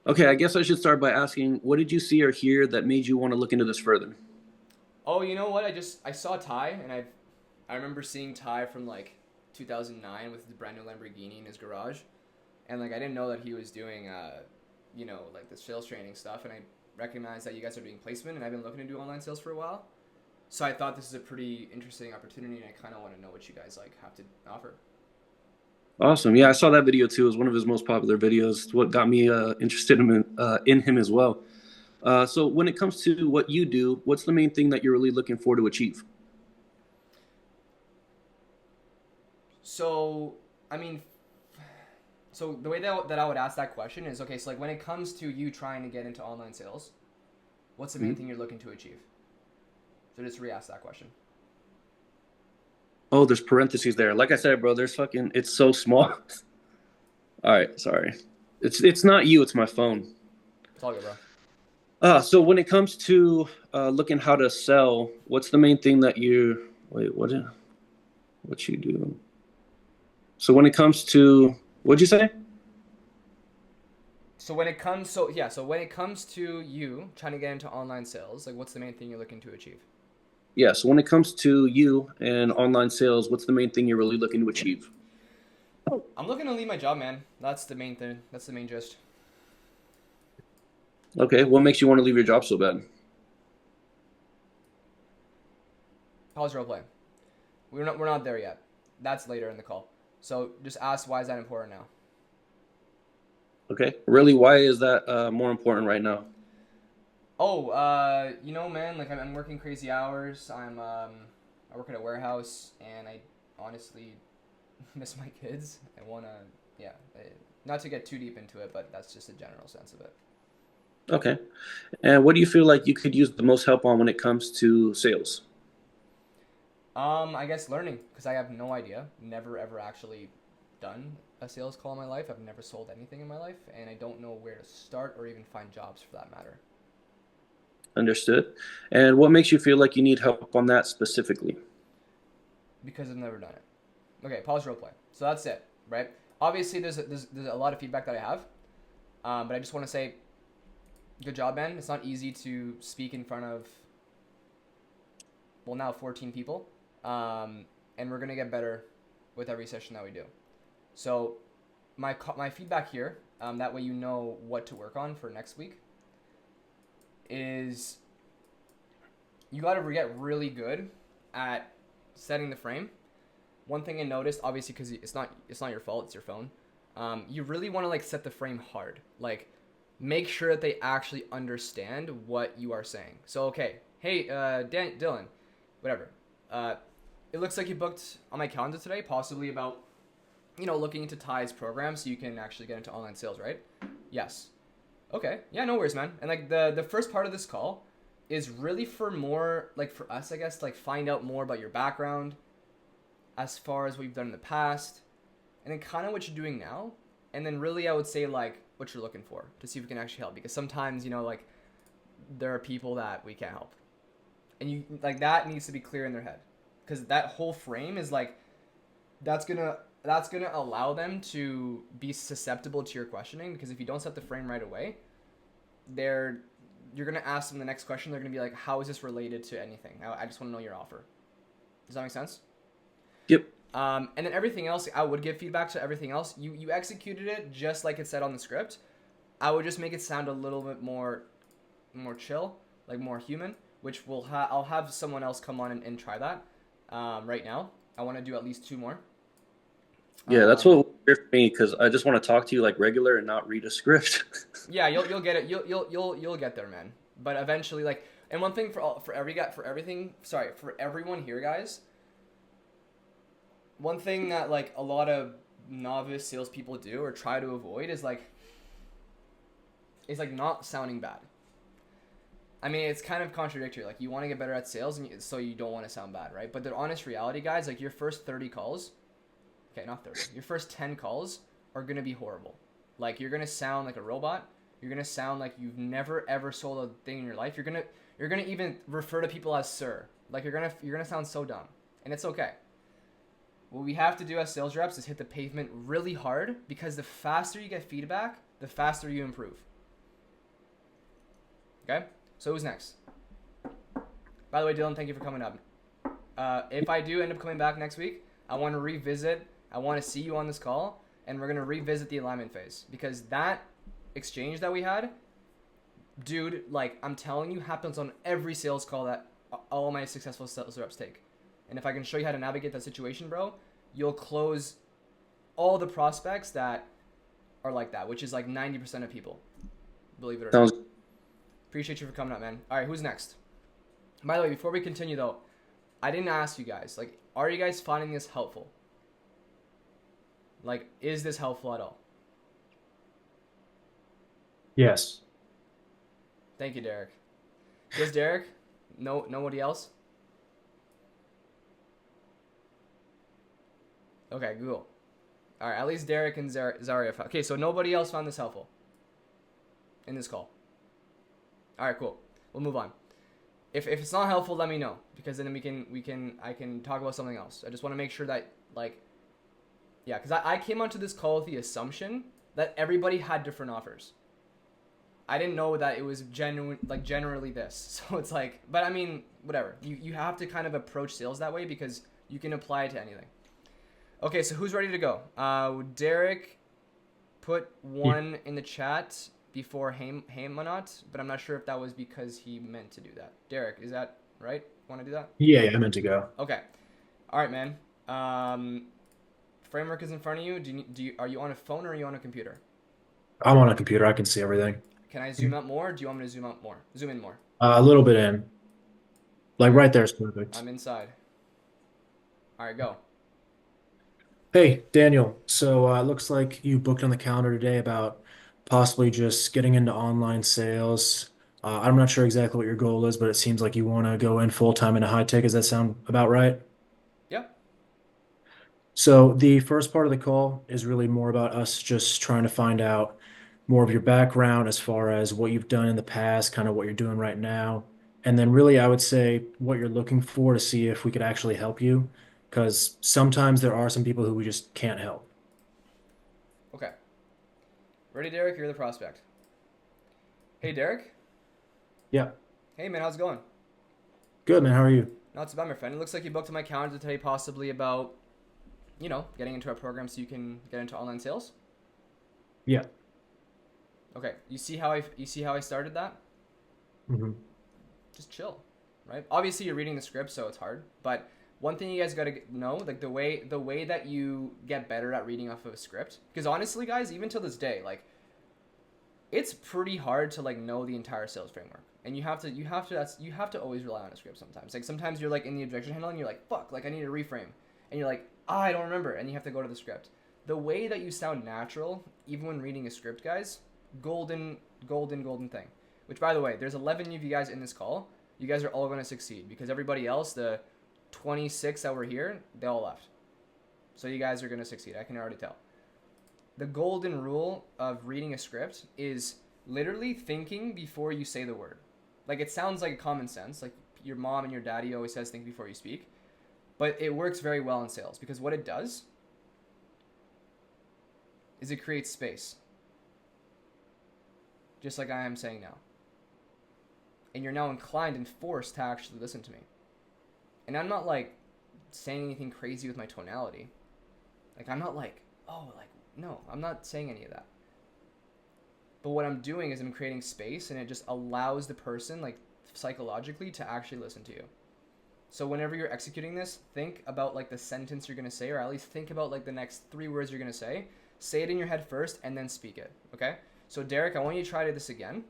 Speaker 11: Okay, I guess I should start by asking, what did you see or hear that made you want to look into this further?
Speaker 3: Oh, you know what? I saw Tai, and I remember seeing Tai from like 2009 with the brand new Lamborghini in his garage, and like I didn't know that he was doing like the sales training stuff, and I recognized that you guys are doing placement, and I've been looking to do online sales for a while, so I thought this is a pretty interesting opportunity, and I kind of want to know what you guys like have to offer.
Speaker 11: Awesome. Yeah, I saw that video too. It was one of his most popular videos. It's what got me interested in him as well. So when it comes to what you do, what's the main thing that you're really looking for to achieve?
Speaker 3: So, I mean, so the way that I would ask that question is, okay, so like when it comes to you trying to get into online sales, what's the main thing you're looking to achieve? So just re-ask that question.
Speaker 11: Oh, there's parentheses there. Like I said, bro, it's so small. All right, sorry. It's not you, it's my phone.
Speaker 3: It's all good, bro.
Speaker 11: So when it comes to looking how to sell, what's the main thing that what you do? So when it comes to, what'd you say?
Speaker 3: So when it comes to you trying to get into online sales, like what's the main thing you're looking to achieve?
Speaker 11: Yeah, so when it comes to you and online sales, what's the main thing you're really looking to achieve?
Speaker 3: I'm looking to leave my job, man. That's the main thing. That's the main gist.
Speaker 11: Okay, what makes you want to leave your job so bad?
Speaker 3: Pause roleplay. We're not there yet. That's later in the call. So just ask, why is that important now?
Speaker 11: Okay. Really, why is that more important right now?
Speaker 3: Oh, you know, man, like I'm working crazy hours. I work at a warehouse, and I honestly miss my kids. I wanna, yeah, not to get too deep into it, but that's just a general sense of it.
Speaker 11: Okay. And what do you feel like you could use the most help on when it comes to sales?
Speaker 3: I guess learning, because I have no idea. Never ever actually done a sales call in my life. I've never sold anything in my life, and I don't know where to start or even find jobs for that matter.
Speaker 11: Understood. And what makes you feel like you need help on that specifically?
Speaker 3: Because I've never done it. Okay, pause role play. So that's it, right? Obviously, there's a lot of feedback that I have, but I just want to say, good job, man. It's not easy to speak in front of, well, now 14 people, and we're gonna get better with every session that we do. So, my feedback here, that way you know what to work on for next week, is you got to get really good at setting the frame. One thing I noticed, obviously, because it's not your fault, it's your phone. You really want to like set the frame hard. Like, make sure that they actually understand what you are saying. So, okay, hey, Dylan, whatever. It looks like you booked on my calendar today, possibly about, looking into Tai's program so you can actually get into online sales, right? Yes. Okay. Yeah, no worries, man. And like the first part of this call is really for more like for us, I guess, like find out more about your background as far as what you've done in the past, and then kind of what you're doing now, and then really I would say like what you're looking for to see if we can actually help, because sometimes like there are people that we can't help, and you like that needs to be clear in their head, because that whole frame is like that's gonna allow them to be susceptible to your questioning, because if you don't set the frame right away, you're gonna ask them the next question, they're gonna be like, how is this related to anything? I just want to know your offer. Does that make sense?
Speaker 11: Yep.
Speaker 3: And then everything else, I would give feedback to everything else. You executed it just like it said on the script. I would just make it sound a little bit more chill, like more human, which I'll have someone else come on and try that right now. I want to do at least 2 more.
Speaker 11: Yeah, that's what weird for me, because I just want to talk to you like regular and not read a script.
Speaker 3: Yeah, you'll get it. You'll get there, man. But eventually, like, and one thing for everyone here, guys. One thing that like a lot of novice salespeople do or try to avoid is like not sounding bad. I mean, it's kind of contradictory. Like, you want to get better at sales, and so you don't want to sound bad, right? But the honest reality, guys, like your first 30 calls, okay, not 30, your first 10 calls are gonna be horrible. Like, you're gonna sound like a robot. You're gonna sound like you've never ever sold a thing in your life. You're gonna even refer to people as sir. Like, you're gonna sound so dumb, and it's okay. What we have to do as sales reps is hit the pavement really hard, because the faster you get feedback, the faster you improve. Okay? So who's next? By the way, Dylan, thank you for coming up. If I do end up coming back next week, I want to see you on this call, and we're going to revisit the alignment phase, because that exchange that we had, dude, like, I'm telling you, happens on every sales call that all my successful sales reps take. And if I can show you how to navigate that situation, bro, you'll close all the prospects that are like that, which is like 90% of people, believe it or not. Appreciate you for coming up, man. All right, who's next? By the way, before we continue, though, I didn't ask you guys, like, are you guys finding this helpful? Like, is this helpful at all?
Speaker 8: Yes.
Speaker 3: Thank you, Derek. Yes, Derek? Nobody else? Okay, cool. All right, at least Derek and Zaria. Okay, so nobody else found this helpful in this call. All right, cool. We'll move on. If it's not helpful, let me know, because then I can talk about something else. I just want to make sure that, like, yeah, because I came onto this call with the assumption that everybody had different offers. I didn't know that it was generally this. So it's like, but I mean, whatever. You have to kind of approach sales that way, because you can apply it to anything. Okay, so who's ready to go? Derek put 1 in the chat before Haymanot, but I'm not sure if that was because he meant to do that. Derek, is that right? Want to do that?
Speaker 8: Yeah, I meant to go.
Speaker 3: Okay. All right, man. Framework is in front of you. Are you on a phone or are you on a computer?
Speaker 8: I'm on a computer. I can see everything.
Speaker 3: Can I zoom out more? Or do you want me to zoom out more? Zoom in more.
Speaker 8: A little bit in. Like
Speaker 3: All right.
Speaker 8: right there is perfect.
Speaker 3: I'm inside. All right, go.
Speaker 8: Hey, Daniel. So it looks like you booked on the calendar today about possibly just getting into online sales. I'm not sure exactly what your goal is, but it seems like you want to go in full time into high tech. Does that sound about right?
Speaker 3: Yep.
Speaker 8: So the first part of the call is really more about us just trying to find out more of your background as far as what you've done in the past, kind of what you're doing right now. And then really, I would say what you're looking for to see if we could actually help you. Because sometimes there are some people who we just can't help.
Speaker 3: Okay. Ready, Derek? You're the prospect. Hey, Derek.
Speaker 8: Yeah.
Speaker 3: Hey, man. How's it going?
Speaker 8: Good, man. How are you?
Speaker 3: Not so bad, my friend. It looks like you booked on my calendar today, possibly about, getting into our program so you can get into online sales.
Speaker 8: Yeah.
Speaker 3: Okay. You see how I started that?
Speaker 8: hmm
Speaker 3: Just chill, right? Obviously, you're reading the script, so it's hard. But one thing you guys gotta know, like the way that you get better at reading off of a script, because honestly, guys, even till this day, like it's pretty hard to like know the entire sales framework, and you have to always rely on a script sometimes. Like sometimes you're like in the objection handling, and you're like, fuck, like I need to reframe, and you're like, I don't remember, and you have to go to the script. The way that you sound natural, even when reading a script, guys, golden, golden, golden thing. Which, by the way, there's 11 of you guys in this call. You guys are all going to succeed because everybody else, the 26 that were here, they all left. So you guys are going to succeed. I can already tell. The golden rule of reading a script is literally thinking before you say the word. Like, it sounds like common sense. Like, your mom and your daddy always says think before you speak. But it works very well in sales because what it does is it creates space. Just like I am saying now. And you're now inclined and forced to actually listen to me. And I'm not like saying anything crazy with my tonality. Like I'm not like, oh, like no, I'm not saying any of that. But what I'm doing is I'm creating space and it just allows the person like psychologically to actually listen to you. So whenever you're executing this, think about like the sentence you're going to say, or at least think about like the next 3 words you're going to say. Say it in your head first and then speak it. Okay? So Derek, I want you to try this again.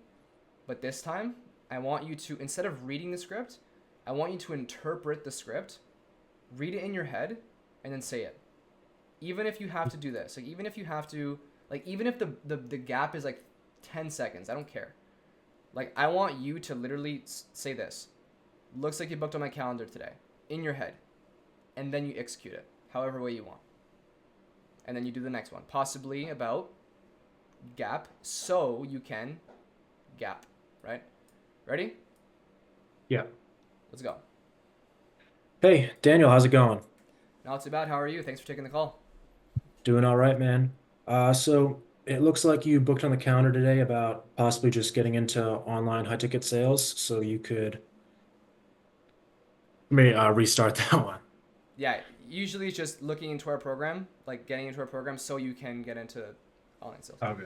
Speaker 3: But this time, I want you to, instead of reading the script, I want you to interpret the script, read it in your head, and then say it. Even if you have to do this, like even if you have to, like even if the gap is like 10 seconds, I don't care. Like I want you to literally say this. Looks like you booked on my calendar today, in your head, and then you execute it, however way you want. And then you do the next one, possibly about gap, so you can gap, right? Ready?
Speaker 8: Yeah.
Speaker 3: Let's go.
Speaker 8: Hey, Daniel, how's it going?
Speaker 3: Not too bad. How are you? Thanks for taking the call.
Speaker 8: Doing all right, man. So it looks like you booked on the calendar today about possibly just getting into online high ticket sales. So you could let me restart that one.
Speaker 3: Yeah, usually it's just looking into our program, like getting into our program so you can get into online sales.
Speaker 8: Okay.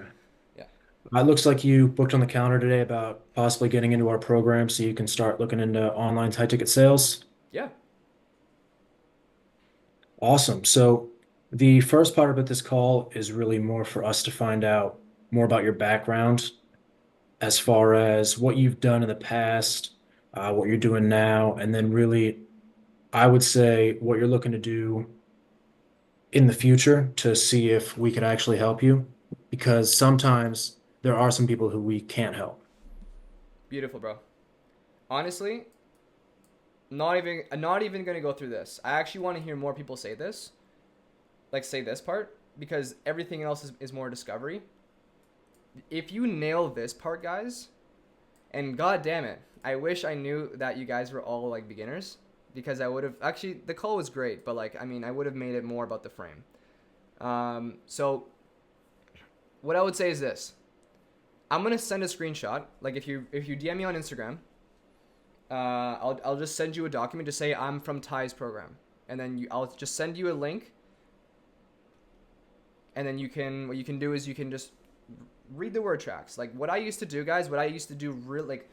Speaker 3: Yeah.
Speaker 8: It looks like you booked on the calendar today about possibly getting into our program so you can start looking into online high ticket sales.
Speaker 3: Yeah.
Speaker 8: Awesome. So the first part of this call is really more for us to find out more about your background as far as what you've done in the past, what you're doing now, and then really, I would say what you're looking to do in the future to see if we could actually help you, because sometimes there are some people who we can't help.
Speaker 3: Beautiful, bro. Honestly, not even gonna go through this. I actually want to hear more people say this, like say this part, because everything else is more discovery. If you nail this part, guys, and god damn it, I wish I knew that you guys were all like beginners, because I would have actually the call was great, but like I mean I would have made it more about the frame. So what I would say is this. I'm gonna send a screenshot. Like if you DM me on Instagram, I'll just send you a document to say I'm from Tai's program, and then I'll just send you a link, and then what you can do is you can just read the word tracks. Like what I used to do, guys. What I used to do, like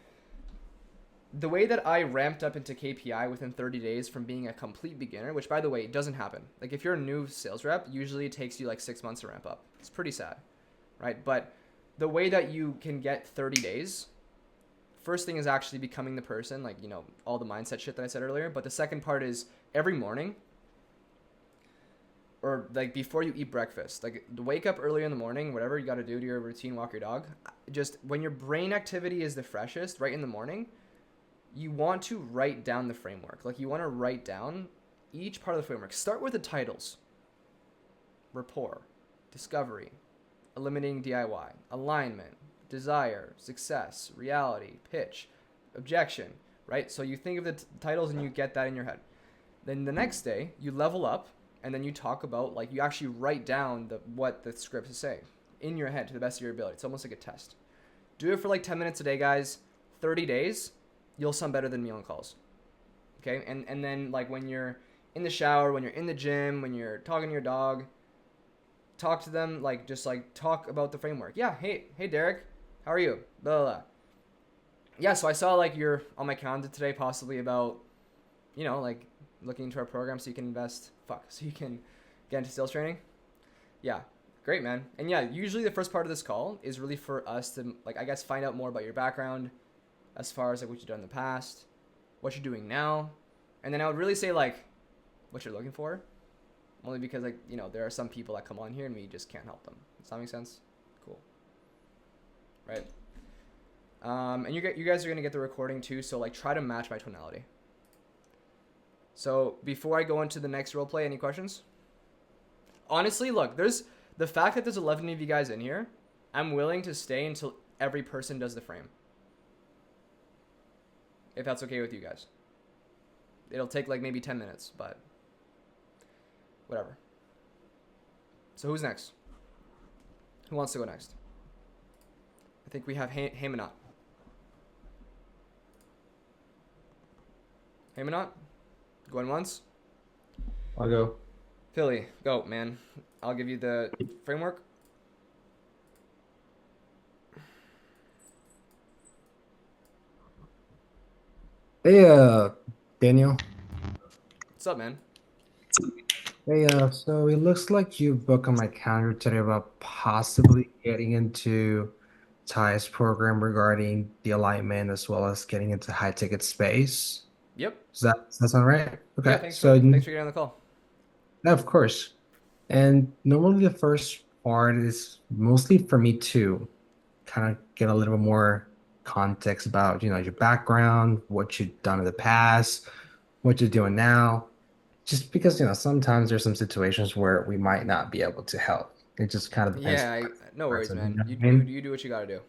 Speaker 3: the way that I ramped up into KPI within 30 days from being a complete beginner, which by the way, it doesn't happen. Like if you're a new sales rep, usually it takes you like 6 months to ramp up. It's pretty sad, right? But the way that you can get 30 days, first thing is actually becoming the person, like, you know, all the mindset shit that I said earlier. But the second part is every morning, or like before you eat breakfast, like wake up early in the morning, whatever you got to do to your routine, walk your dog. Just when your brain activity is the freshest, right in the morning, you want to write down the framework. Like you want to write down each part of the framework. Start with the titles: rapport, discovery, eliminating DIY, alignment, desire, success, reality, pitch, objection, right? So you think of the titles and you get that in your head. Then the next day you level up, and then you talk about, like, you actually write down what the script is saying in your head to the best of your ability. It's almost like a test. Do it for like 10 minutes a day, guys. 30 days, you'll sound better than me on calls. Okay? And then, like, when you're in the shower, when you're in the gym, when you're talking to your dog, talk to them, like, just, like, talk about the framework. Yeah, hey, Derek, how are you? Blah, blah, blah. Yeah, so I saw, like, you're on my calendar today, possibly about, you know, like, looking into our program so you can so you can get into sales training. Yeah, great, man. And yeah, usually the first part of this call is really for us to, like, I guess, find out more about your background as far as, like, what you've done in the past, what you're doing now. And then I would really say, like, what you're looking for, only because, like, you know, there are some people that come on here and we just can't help them. Does that make sense? Cool. Right. And you guys are going to get the recording too, so, like, try to match my tonality. So before I go into the next role play, any questions? Honestly, look, there's the fact that there's 11 of you guys in here. I'm willing to stay until every person does the frame. If that's okay with you guys. It'll take like maybe 10 minutes, but whatever. So who's next? Who wants to go next? I think we have Haymanot. Haymanot? Going once?
Speaker 5: I'll go.
Speaker 3: Philly, go, man. I'll give you the framework.
Speaker 5: Hey, Daniel.
Speaker 3: What's up, man?
Speaker 5: Hey, so it looks like you booked on my calendar today about possibly getting into Ty's program regarding the alignment as well as getting into high ticket space.
Speaker 3: Yep.
Speaker 5: Does that sound right? Okay.
Speaker 3: Yeah, thanks for getting on the call.
Speaker 5: Yeah, of course. And normally the first part is mostly for me to kind of get a little bit more context about, you know, your background, what you've done in the past, what you're doing now. Just because, you know, sometimes there's some situations where we might not be able to help. It just kind of depends.
Speaker 3: Yeah, no worries, man.
Speaker 5: You know what I mean?
Speaker 3: You do what you gotta do. Okay,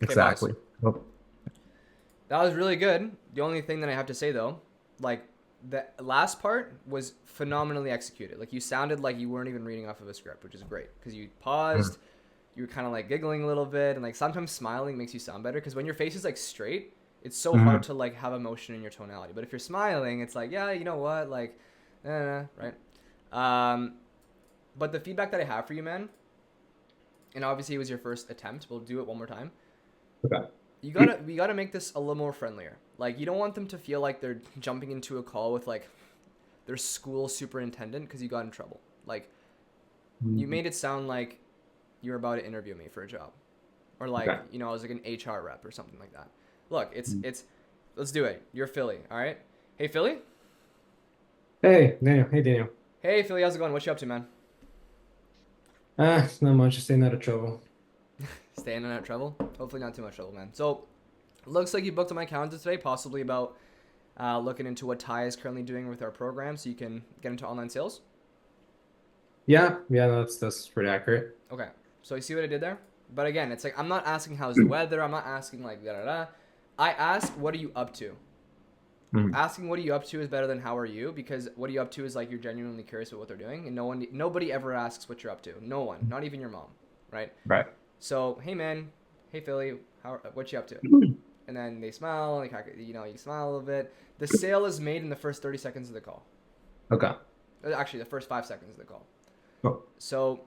Speaker 5: Exactly.
Speaker 3: boss. That was really good. The only thing that I have to say, though, like, the last part was phenomenally executed. Like, you sounded like you weren't even reading off of a script, which is great because you paused, you were kind of like giggling a little bit, and like sometimes smiling makes you sound better because when your face is like straight, it's so hard to like have emotion in your tonality. But if you're smiling, it's like, yeah, you know what, like, right? But the feedback that I have for you, man, and obviously it was your first attempt. We'll do it one more time.
Speaker 5: Okay.
Speaker 3: We gotta make this a little more friendlier. Like, you don't want them to feel like they're jumping into a call with like their school superintendent because you got in trouble. Like, you made it sound like you were about to interview me for a job, or like, you know, I was like an HR rep or something like that. Look, it's let's do it. You're Philly, all right? Hey, Philly.
Speaker 5: Hey, Daniel. Hey, Daniel.
Speaker 3: Hey, Philly. How's it going? What you up to, man?
Speaker 5: Not much. Just staying out of trouble.
Speaker 3: Staying out of trouble? Hopefully not too much trouble, man. So, looks like you booked on my calendar today, possibly about looking into what Tai is currently doing with our program so you can get into online sales.
Speaker 5: Yeah, no, that's pretty accurate.
Speaker 3: Okay, so you see what I did there? But again, it's like, I'm not asking how's the weather. I'm not asking like da-da-da. I ask, what are you up to? Asking what are you up to is better than how are you, because what are you up to is like you're genuinely curious about what they're doing, and nobody ever asks what you're up to. No one, not even your mom, right?
Speaker 5: Right.
Speaker 3: So, hey man, hey Philly, what you up to? And then they smile, like, you know, you smile a little bit. The sale is made in the first 30 seconds of the call.
Speaker 5: Okay.
Speaker 3: Actually, the first 5 seconds of the call.
Speaker 5: Oh.
Speaker 3: So,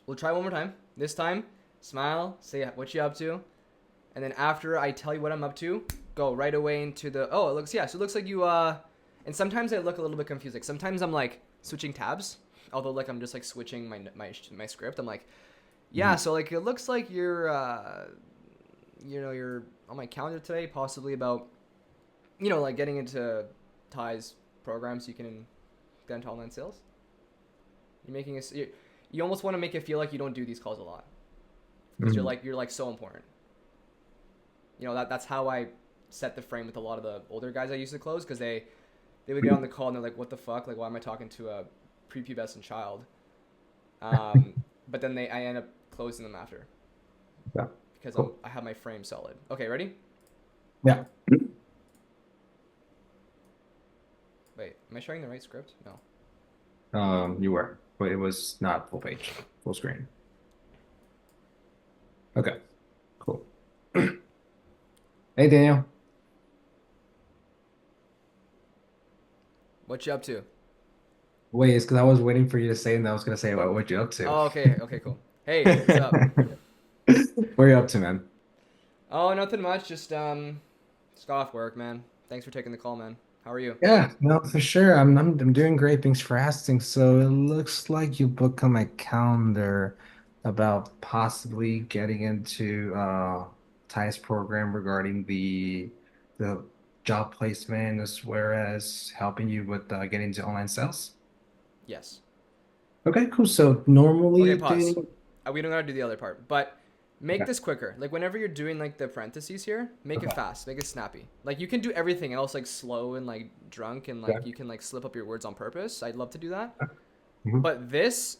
Speaker 3: we'll try one more time. This time, smile, say what you up to, and then after I tell you what I'm up to, go right away into the, so it looks like you, and sometimes I look a little bit confused. Like, sometimes I'm, like, switching tabs, although, like, I'm just, like, switching my script. I'm like, Yeah, so like it looks like you're you're on my calendar today, possibly about like getting into Ty's program so you can get into online sales. You're making you almost want to make it feel like you don't do these calls a lot because you're like so important. That's how I set the frame with a lot of the older guys I used to close, because they would get on the call and they're like, what the fuck, like why am I talking to a prepubescent child? But then I end up closing them after.
Speaker 5: Yeah.
Speaker 3: Because
Speaker 5: cool.
Speaker 3: I have my frame solid. Okay, ready?
Speaker 5: Yeah.
Speaker 3: Wait, am I sharing the right script? No.
Speaker 5: You were, but it was not full page, full screen. Okay, cool. Hey, Daniel.
Speaker 3: What you up to?
Speaker 5: Wait, it's because I was waiting for you to say, and I was gonna say what you up to.
Speaker 3: Oh, okay, cool. Hey, what's up?
Speaker 5: What are you up to, man?
Speaker 3: Oh, nothing much. Just got off work, man. Thanks for taking the call, man. How are you?
Speaker 5: Yeah, no, for sure. I'm doing great. Thanks for asking. So it looks like you booked on my calendar about possibly getting into Ty's program regarding the job placement, as well as helping you with getting into online sales.
Speaker 3: Yes.
Speaker 5: Okay, cool. So normally,
Speaker 3: Okay, pause.
Speaker 5: Daniel,
Speaker 3: We don't gotta do the other part, but make
Speaker 5: Okay.
Speaker 3: this quicker. Like whenever you're doing like the parentheses here, make it fast, make it snappy. Like you can do everything else like slow and like drunk, and like you can like slip up your words on purpose. I'd love to do that. But this,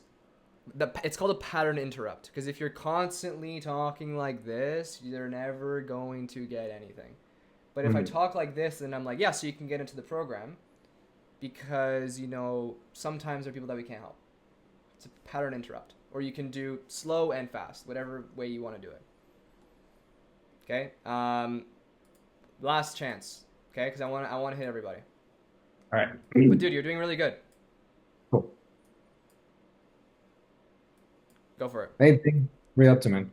Speaker 3: it's called a pattern interrupt, because if you're constantly talking like this, you're never going to get anything. But if I talk like this, then I'm like, yeah, so you can get into the program, because sometimes there are people that we can't help. It's a pattern interrupt. Or you can do slow and fast, whatever way you want to do it. Okay. Last chance. Okay, because I want to hit everybody.
Speaker 5: All right.
Speaker 3: But dude, you're doing really good.
Speaker 5: Cool.
Speaker 3: Go for it.
Speaker 5: Hey, what are you up to, man?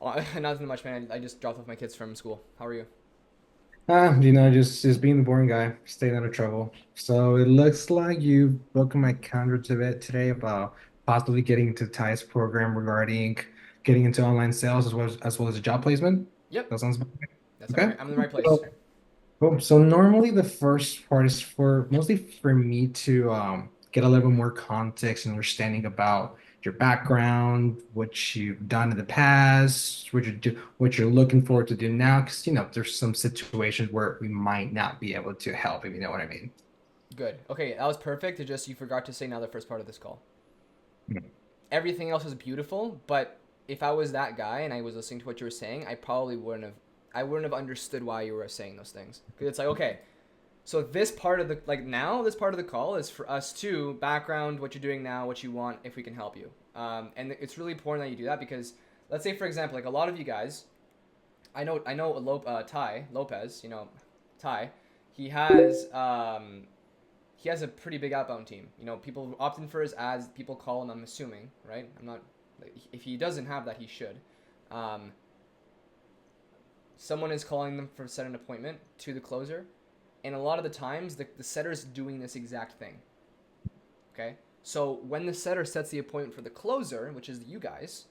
Speaker 3: Oh, nothing much, man. I just dropped off my kids from school. How are you?
Speaker 5: Just being the boring guy, staying out of trouble. So it looks like you booked my calendar today about possibly getting into Ty's program regarding getting into online sales as well as a job placement.
Speaker 3: Yep.
Speaker 5: That sounds
Speaker 3: That's
Speaker 5: okay.
Speaker 3: I'm in the right place.
Speaker 5: Cool. So normally the first part is mostly for me to get a little bit more context and understanding about your background, what you've done in the past, what you're looking forward to do now, because there's some situations where we might not be able to help, if you know what I mean.
Speaker 3: Good. Okay, that was perfect. It just you forgot to say now the first part of this call. Everything else is beautiful, but if I was that guy and I was listening to what you were saying, I probably wouldn't have understood why you were saying those things. Because it's like, okay, so this part of this part of the call is for us to background what you're doing now, what you want, if we can help you. And it's really important that you do that, because let's say, for example, like a lot of you guys, I know Tai Lopez, Tai, he has a pretty big outbound team. People opt in for his ads, people call him, I'm assuming, right? I'm not, if he doesn't have that, he should. Someone is calling them for set an appointment to the closer, and a lot of the times the setter's doing this exact thing. Okay? So when the setter sets the appointment for the closer, which is you guys,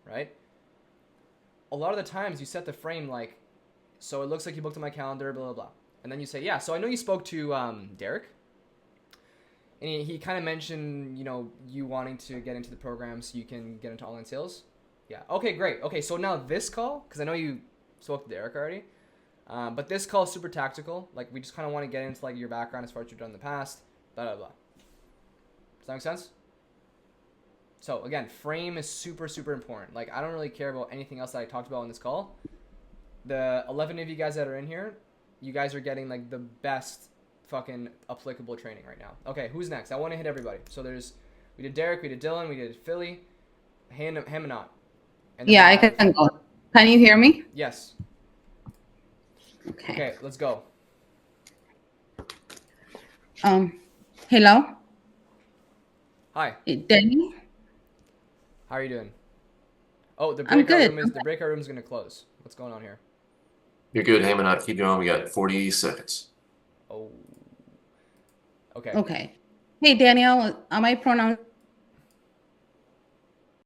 Speaker 3: right? A lot of the times you set the frame like, so it looks like you booked on my calendar, blah, blah, blah. And then you say, yeah, so I know you spoke to Derek, and he kind of mentioned, you wanting to get into the program so you can get into online sales. Yeah. Okay, great. Okay, so now this call, because I know you spoke to Derek already, but this call is super tactical. Like, we just kind of want to get into like your background as far as you've done in the past, blah, blah, blah. Does that make sense? So again, frame is super, super important. Like, I don't really care about anything else that I talked about on this call. The 11 of you guys that are in here, you guys are getting like the best fucking applicable training right now. Okay, who's next? I want to hit everybody. So we did Derek, we did Dylan, we did Philly, Hamanot.
Speaker 13: Yeah, I can go. Can you hear me?
Speaker 3: Yes.
Speaker 13: Okay.
Speaker 3: Okay, let's go.
Speaker 13: Hello.
Speaker 3: Hi.
Speaker 13: Danny.
Speaker 3: How are you doing? Oh, the
Speaker 13: I'm
Speaker 3: breakout
Speaker 13: good.
Speaker 3: the breakout room is gonna close. What's going on here?
Speaker 4: You're good, Hamanot. Keep going. We got 40 seconds.
Speaker 3: Oh. Okay.
Speaker 13: Okay. Hey, Daniel, am I pronouncing